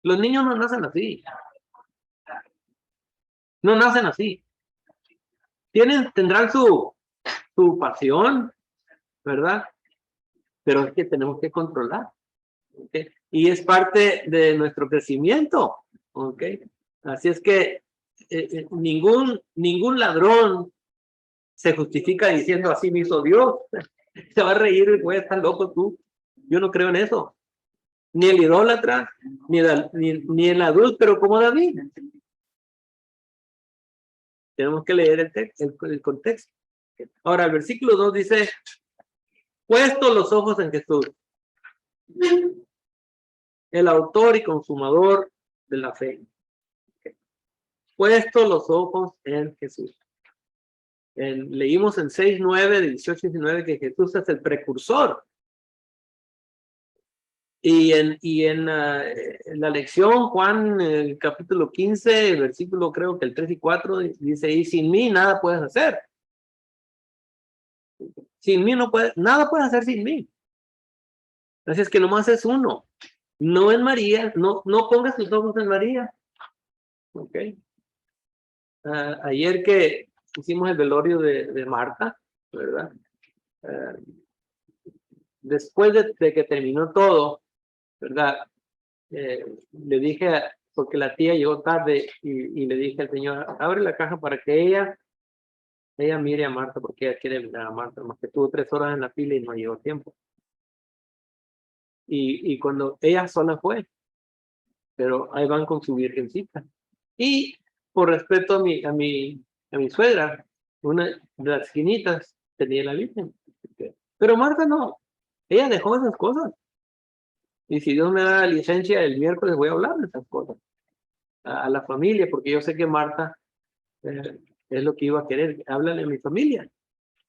Los niños no nacen así. No nacen así. Tendrán su pasión, ¿verdad? Pero es que tenemos que controlar. ¿Okay? Y es parte de nuestro crecimiento. ¿Okay? Así es que ningún ladrón se justifica diciendo así me hizo Dios. Se va a reír y voy a estar loco tú. Yo no creo en eso. Ni el idólatra, ni el adúltero como David. Tenemos que leer el contexto. Ahora, el versículo 2 dice, puesto los ojos en Jesús, el autor y consumador de la fe. Puesto los ojos en Jesús. Leímos en 6:9, 18 y 19 que Jesús es el precursor en la lección, Juan, el capítulo 15, el versículo creo que el 3 y 4, dice, y sin mí nada puedes hacer. Sin mí no puedes, nada puedes hacer sin mí. Así es que nomás es uno. No en María, no pongas tus ojos en María. Ok. Ayer que hicimos el velorio de Marta, ¿verdad? Después de que terminó todo, ¿verdad? Le dije, porque la tía llegó tarde y le dije al señor, abre la caja para que ella mire a Marta, porque ella quiere mirar a Marta, más que tuvo 3 horas en la fila y no llegó tiempo. Y cuando ella sola fue, pero ahí van con su virgencita. Y por respeto a mi suegra, una de las esquinitas tenía la virgen. Pero Marta no, ella dejó esas cosas. Y si Dios me da la licencia, el miércoles voy a hablar de esas cosas a la familia, porque yo sé que Marta es lo que iba a querer. Háblale a mi familia,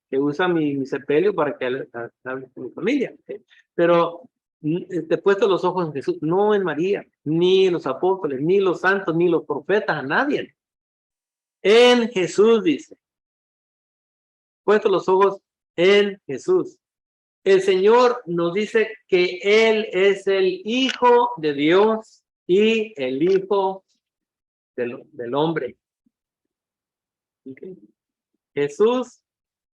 que usa mi sepelio para que hable con mi familia. Pero te he puesto los ojos en Jesús, no en María, ni en los apóstoles, ni los santos, ni los profetas, a nadie. En Jesús, dice. Puesto los ojos en Jesús. El Señor nos dice que Él es el Hijo de Dios y el Hijo del hombre. Okay. Jesús,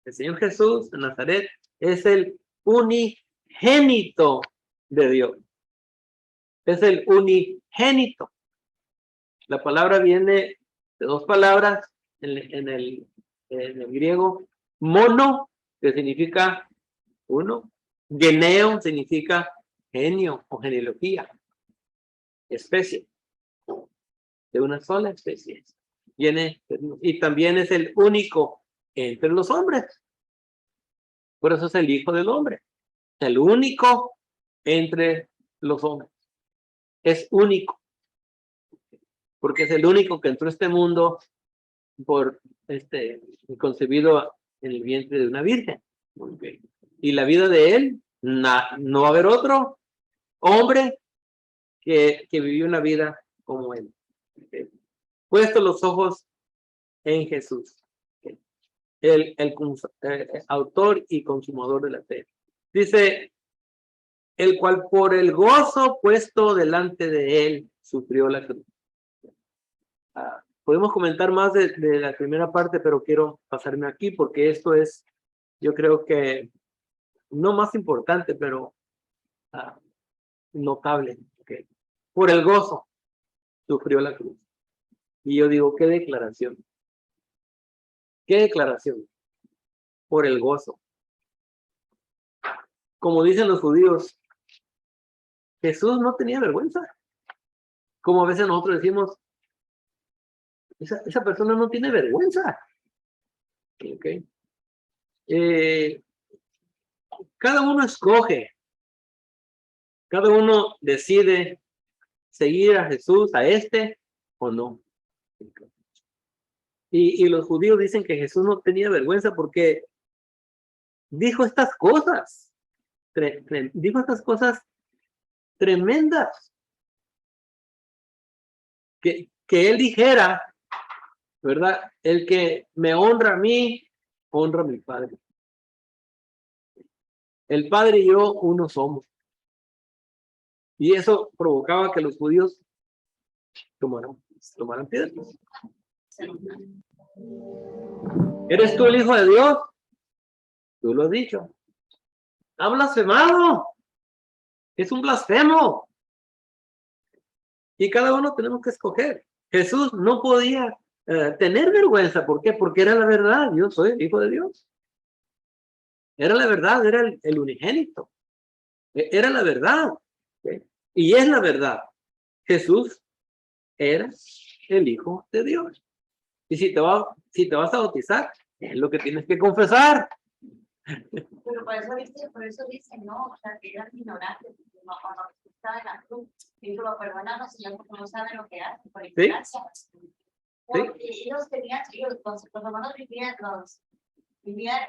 el Señor Jesús de Nazaret, es el unigénito de Dios. Es el unigénito. La palabra viene de 2 palabras en el griego. Mono, que significa uno. Geneo significa genio o genealogía. Especie. De una sola especie. Y también es el único entre los hombres. Por eso es el Hijo del Hombre. El único entre los hombres. Es único. Porque es el único que entró a este mundo por concebido en el vientre de una virgen. Okay. Y la vida de él, no va a haber otro hombre que vivió una vida como él. Okay. Puesto los ojos en Jesús, okay. el autor y consumador de la fe. Dice, el cual por el gozo puesto delante de él sufrió la cruz. Podemos comentar más de la primera parte, pero quiero pasarme aquí porque esto es, yo creo que no más importante, pero notable. Okay. Por el gozo sufrió la cruz. Y yo digo, ¿qué declaración? ¿Qué declaración? Por el gozo. Como dicen los judíos, Jesús no tenía vergüenza. Como a veces nosotros decimos, esa persona no tiene vergüenza. Okay. Cada uno escoge, cada uno decide seguir a Jesús, a o no. Y los judíos dicen que Jesús no tenía vergüenza porque dijo estas cosas, dijo estas cosas tremendas. Que él dijera, ¿verdad? El que me honra a mí, honra a mi Padre. El Padre y yo uno somos. Y eso provocaba que los judíos tomaran piedras. ¿Eres tú el Hijo de Dios? Tú lo has dicho. Ha blasfemado. Es un blasfemo. Y cada uno tenemos que escoger. Jesús no podía tener vergüenza. ¿Por qué? Porque era la verdad. Yo soy el Hijo de Dios. Era la verdad, era el unigénito. Era la verdad. ¿Sí? Y es la verdad. Jesús era el Hijo de Dios. Y si te vas a bautizar, es lo que tienes que confesar. Pero por eso dice, no, o sea, que eran ignorantes, no, cuando estaba en la cruz, dijo, lo perdonamos, Señor, porque no saben lo que hacen, por ignorancia. ¿Sí? Porque ellos tenían, los romanos vivían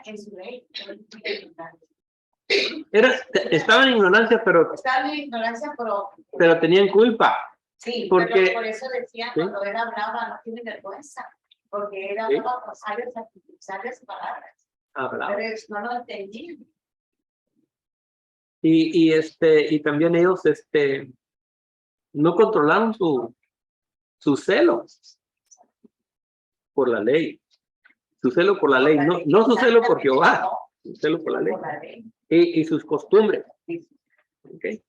en su ley, Estaban en ignorancia, Estaban en ignorancia, pero tenían culpa. sí, porque, pero por eso decía, ¿sí? cuando él hablaba, no tiene vergüenza, porque él ¿Sí? hablaba con sabias palabras. Hablaba. Pero ellos no lo entendían. Y también ellos no controlaron su celo por la ley. Su celo por la ley, no su celo por Jehová, su celo por la ley. Por la ley. Y sus costumbres. ¿Okay?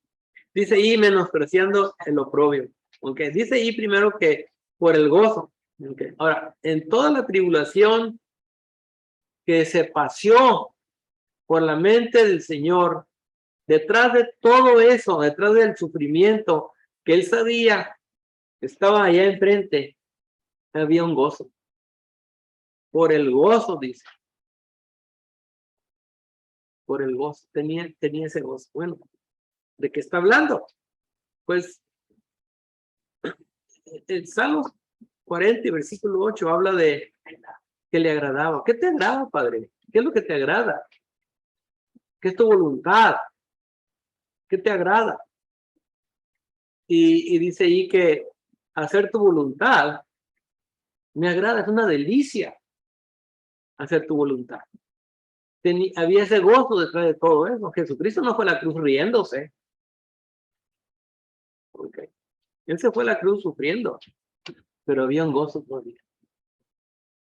Dice ahí menospreciando el oprobio. ¿Okay? Dice ahí primero que por el gozo. ¿Okay? Ahora, en toda la tribulación que se paseó por la mente del Señor, detrás de todo eso, detrás del sufrimiento que él sabía que estaba allá enfrente, había un gozo. Por el gozo, dice. Por el gozo, tenía ese gozo. Bueno, ¿de qué está hablando? Pues el Salmo 40, versículo 8, habla de que le agradaba. ¿Qué te agrada, Padre? ¿Qué es lo que te agrada? ¿Qué es tu voluntad? ¿Qué te agrada? Y dice ahí que hacer tu voluntad me agrada, es una delicia hacer tu voluntad. Había ese gozo detrás de todo eso. Jesucristo no fue a la cruz riéndose. Okay. Él se fue a la cruz sufriendo, pero había un gozo todavía.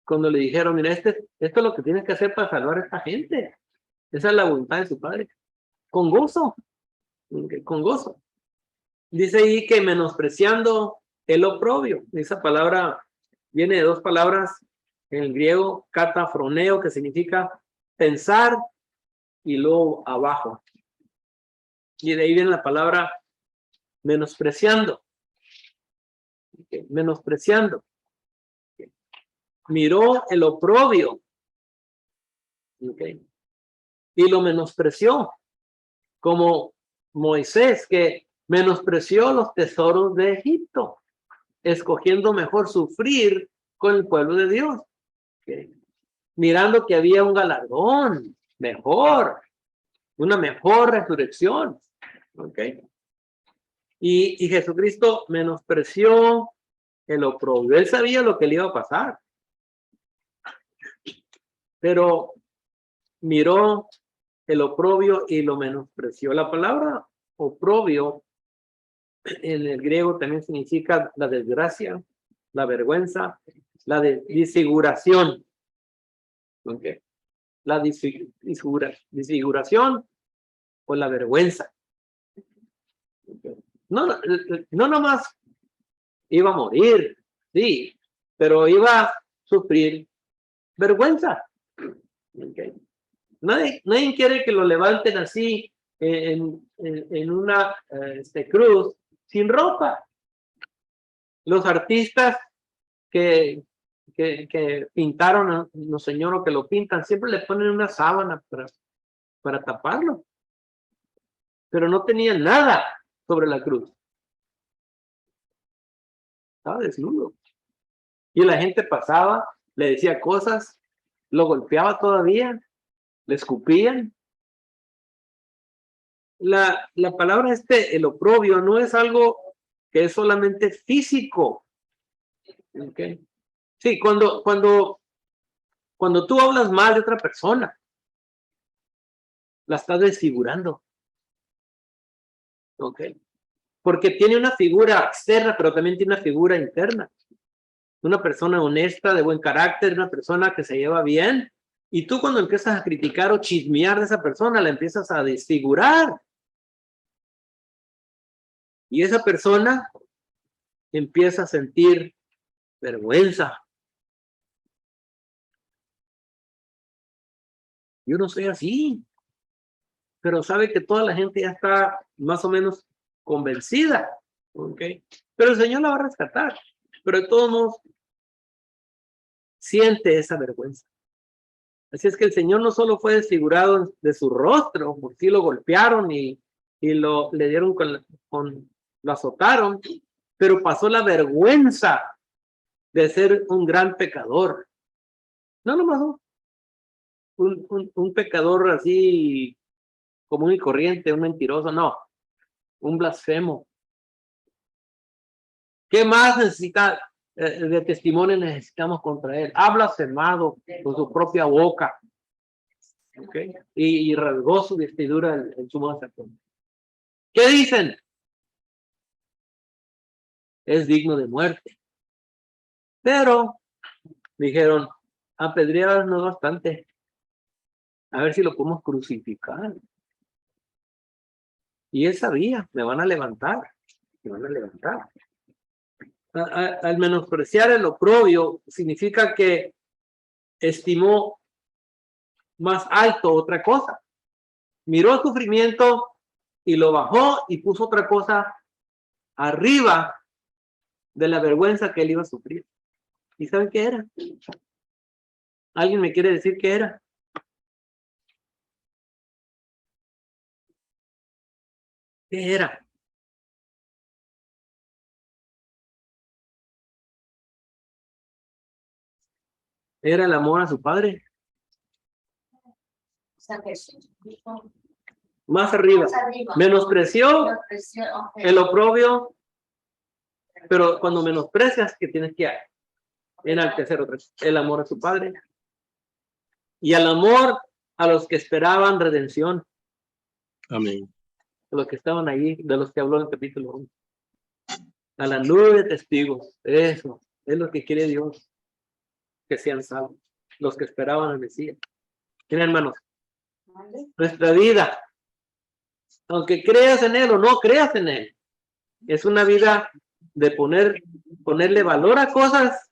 Cuando le dijeron, mira, esto es lo que tienes que hacer para salvar a esta gente. Esa es la voluntad de su Padre. Con gozo. Okay, con gozo. Dice ahí que menospreciando el oprobio. Esa palabra viene de dos palabras en el griego, katafroneo, que significa pensar y luego abajo. Y de ahí viene la palabra menospreciando. Okay, menospreciando. Okay. Miró el oprobio. Okay. Y lo menospreció. Como Moisés, que menospreció los tesoros de Egipto, escogiendo mejor sufrir con el pueblo de Dios. Okay. Mirando que había un galardón mejor, una mejor resurrección. Okay. Y Jesucristo menospreció el oprobio. Él sabía lo que le iba a pasar, pero miró el oprobio y lo menospreció. La palabra oprobio en el griego también significa la desgracia, la vergüenza, la disfiguración. Okay. La disfiguración o la vergüenza. Okay. No nomás iba a morir, sí, pero iba a sufrir vergüenza. Okay. Nadie quiere que lo levanten así en una cruz sin ropa. Los artistas que pintaron a los señores que lo pintan siempre le ponen una sábana para taparlo, pero no tenían nada sobre la cruz. Estaba desnudo. Y la gente pasaba, le decía cosas, lo golpeaba todavía, le escupían. La palabra el oprobio, no es algo que es solamente físico. Okay. Sí, cuando tú hablas mal de otra persona, la estás desfigurando. Okay. Porque tiene una figura externa, pero también tiene una figura interna. Una persona honesta, de buen carácter, una persona que se lleva bien. Y tú cuando empiezas a criticar o chismear de esa persona, la empiezas a desfigurar. Y esa persona empieza a sentir vergüenza. Yo no soy así. Pero sabe que toda la gente ya está más o menos convencida. ¿Okay? Pero el Señor la va a rescatar. Pero de todos modos, siente esa vergüenza. Así es que el Señor no solo fue desfigurado de su rostro, porque sí lo golpearon y le dieron lo azotaron, pero pasó la vergüenza de ser un gran pecador. No nomás un pecador así común y corriente, un mentiroso, no, un blasfemo. ¿Qué más necesita de testimonio necesitamos contra él? Ha blasfemado con su propia boca. ¿Okay? Y rasgó su vestidura en su sacerdote. ¿Qué dicen? Es digno de muerte. Pero dijeron, apedrearnos bastante. A ver si lo podemos crucificar. Y él sabía, me van a levantar. Me van a levantar. Al menospreciar el oprobio, significa que estimó más alto otra cosa. Miró el sufrimiento y lo bajó y puso otra cosa arriba de la vergüenza que él iba a sufrir. ¿Y saben qué era? ¿Alguien me quiere decir qué era? ¿Qué era? Era el amor a su padre. O sea, Jesús dijo, Más arriba. más arriba. Menospreció Ok. el oprobio, pero cuando menosprecias, ¿qué tienes que enaltecer otra vez? El amor a su padre. Y el amor a los que esperaban redención. Amén. De los que estaban allí, de los que habló en el capítulo 1. A la nube de testigos. Eso es lo que quiere Dios. Que sean salvos. Los que esperaban al Mesías. Miren, hermanos. Nuestra vida, aunque creas en él o no creas en él, es una vida de ponerle valor a cosas.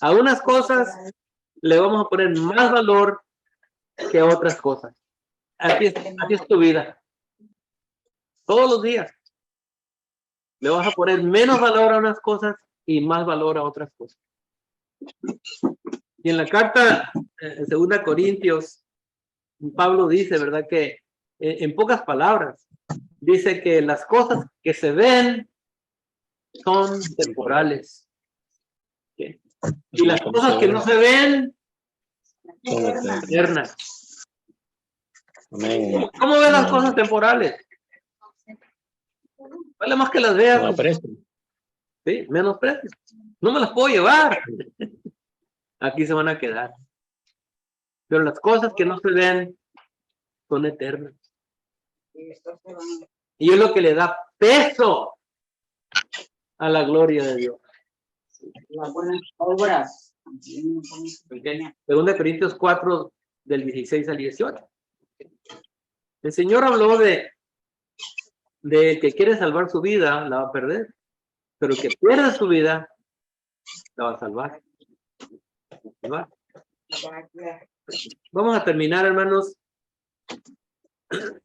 A unas cosas le vamos a poner más valor que a otras cosas. Así es tu vida. Todos los días le vas a poner menos valor a unas cosas y más valor a otras cosas. Y en la carta, en 2 Corintios, Pablo dice, ¿verdad? Que en pocas palabras, dice que las cosas que se ven son temporales. ¿Okay? Y las cosas que no se ven son eternas. Amén. ¿Cómo ven las cosas temporales? Vale más que las veas. No aprecio. Sí, menos precio. No me las puedo llevar. Aquí se van a quedar. Pero las cosas que no se ven son eternas. Y es lo que le da peso a la gloria de Dios. Las buenas obras. Okay. 2 Corintios 4, del 16 al 18. El Señor habló de que quiere salvar su vida, la va a perder. Pero el que pierde su vida, la va a salvar. Vamos a terminar, hermanos.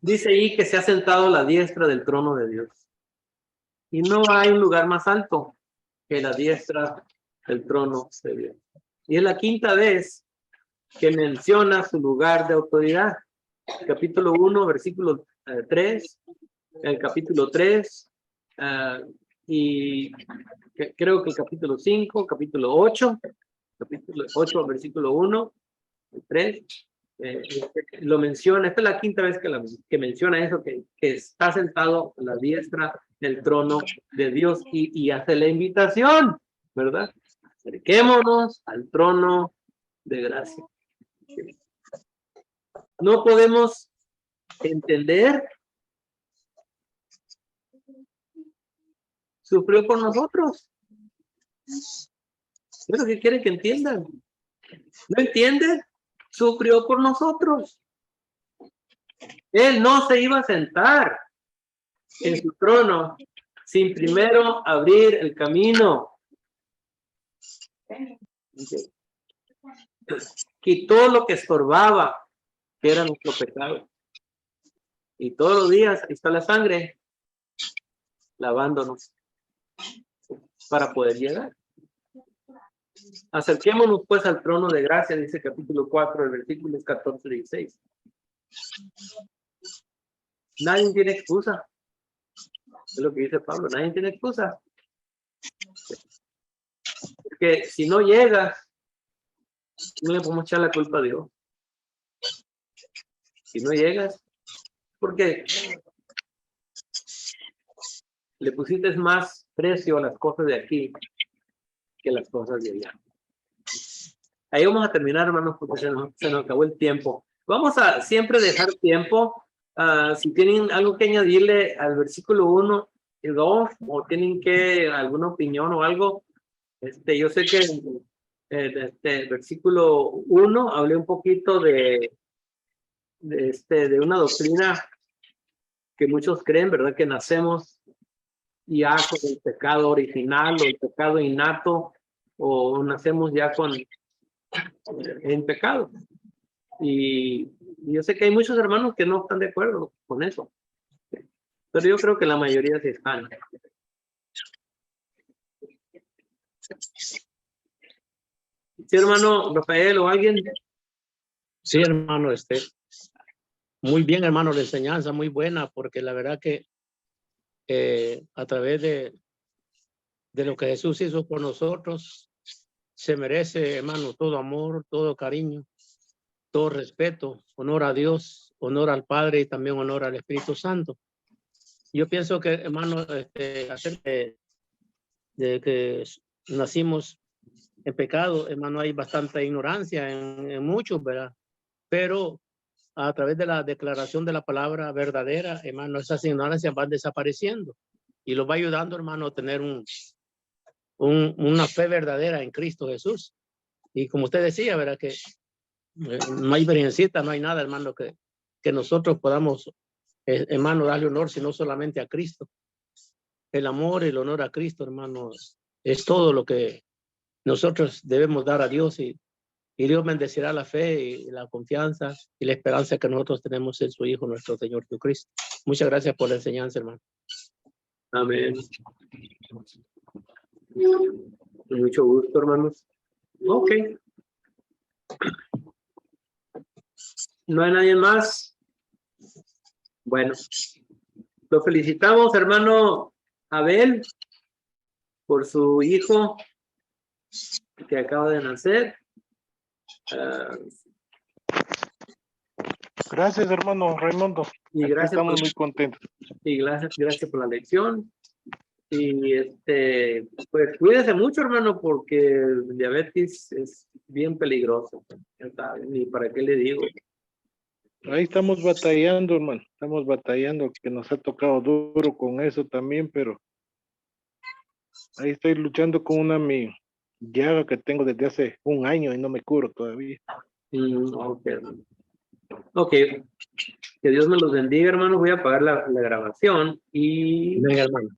Dice ahí que se ha sentado a la diestra del trono de Dios. Y no hay un lugar más alto que la diestra del trono de Dios. Y es la 5ª vez que menciona su lugar de autoridad. Capítulo 1, versículo 3, el capítulo 3, y creo que el capítulo 5, capítulo 8, capítulo 8, versículo 1, 3, lo menciona. Esta es la 5ª vez que menciona eso, que está sentado a la diestra del trono de Dios y hace la invitación, ¿verdad? Acerquémonos al trono de gracia. No podemos entender. Sufrió por nosotros. Es lo que quieren que entiendan. ¿No entienden? Sufrió por nosotros. Él no se iba a sentar en su trono sin primero abrir el camino. Okay. Quitó lo que estorbaba, que era nuestro pecado. Y todos los días ahí está la sangre lavándonos para poder llegar. Acerquémonos pues al trono de gracia, dice capítulo 4, el versículo 14 y 16. Nadie tiene excusa. Es lo que dice Pablo, nadie tiene excusa. Porque si no llegas, no le podemos echar la culpa a Dios. Si no llegas, porque le pusiste más precio a las cosas de aquí que las cosas de allá. Ahí vamos a terminar, hermanos, porque se nos acabó el tiempo. Vamos a siempre dejar tiempo. Si tienen algo que añadirle al versículo 1 y 2, o tienen que alguna opinión o algo, yo sé que versículo 1 hablé un poquito de una doctrina que muchos creen, ¿verdad? Que nacemos ya con el pecado original o el pecado innato, o nacemos ya en pecado. Y yo sé que hay muchos hermanos que no están de acuerdo con eso, pero yo creo que la mayoría sí están. Sí, hermano Rafael o alguien. Sí, hermano, muy bien, hermano, la enseñanza muy buena, porque la verdad que a través de lo que Jesús hizo por nosotros, se merece, hermano, todo amor, todo cariño, todo respeto, honor a Dios, honor al Padre y también honor al Espíritu Santo. Yo pienso que, hermano, acerca de que nacimos en pecado, hermano, hay bastante ignorancia en muchos, ¿verdad? Pero a través de la declaración de la palabra verdadera, hermano, esas ignorancias van desapareciendo y los va ayudando, hermano, a tener una fe verdadera en Cristo Jesús. Y como usted decía, ¿verdad? Que no hay virgencita, no hay nada, hermano, que nosotros podamos, hermano, darle honor, sino solamente a Cristo. El amor y el honor a Cristo, hermano, es todo lo que nosotros debemos dar a Dios, y Dios bendecirá la fe y la confianza y la esperanza que nosotros tenemos en su Hijo, nuestro Señor Jesucristo. Muchas gracias por la enseñanza, hermano. Amén. Con mucho gusto, hermanos. Ok. ¿No hay nadie más? Bueno, lo felicitamos, hermano Abel, por su hijo que acaba de nacer. Gracias, hermano Raimundo. Y Aquí gracias estamos por, muy contentos. y gracias por la lección. Y pues cuídese mucho, hermano, porque el diabetes es bien peligroso. Ya sabe, ni para qué le digo. Ahí estamos batallando, hermano. Estamos batallando, que nos ha tocado duro con eso también, pero ahí estoy luchando con una mi llaga que tengo desde hace un año y no me curo todavía. Ok, hermano. Ok, que Dios me los bendiga, hermanos. Voy a apagar la grabación y Venga, hermano.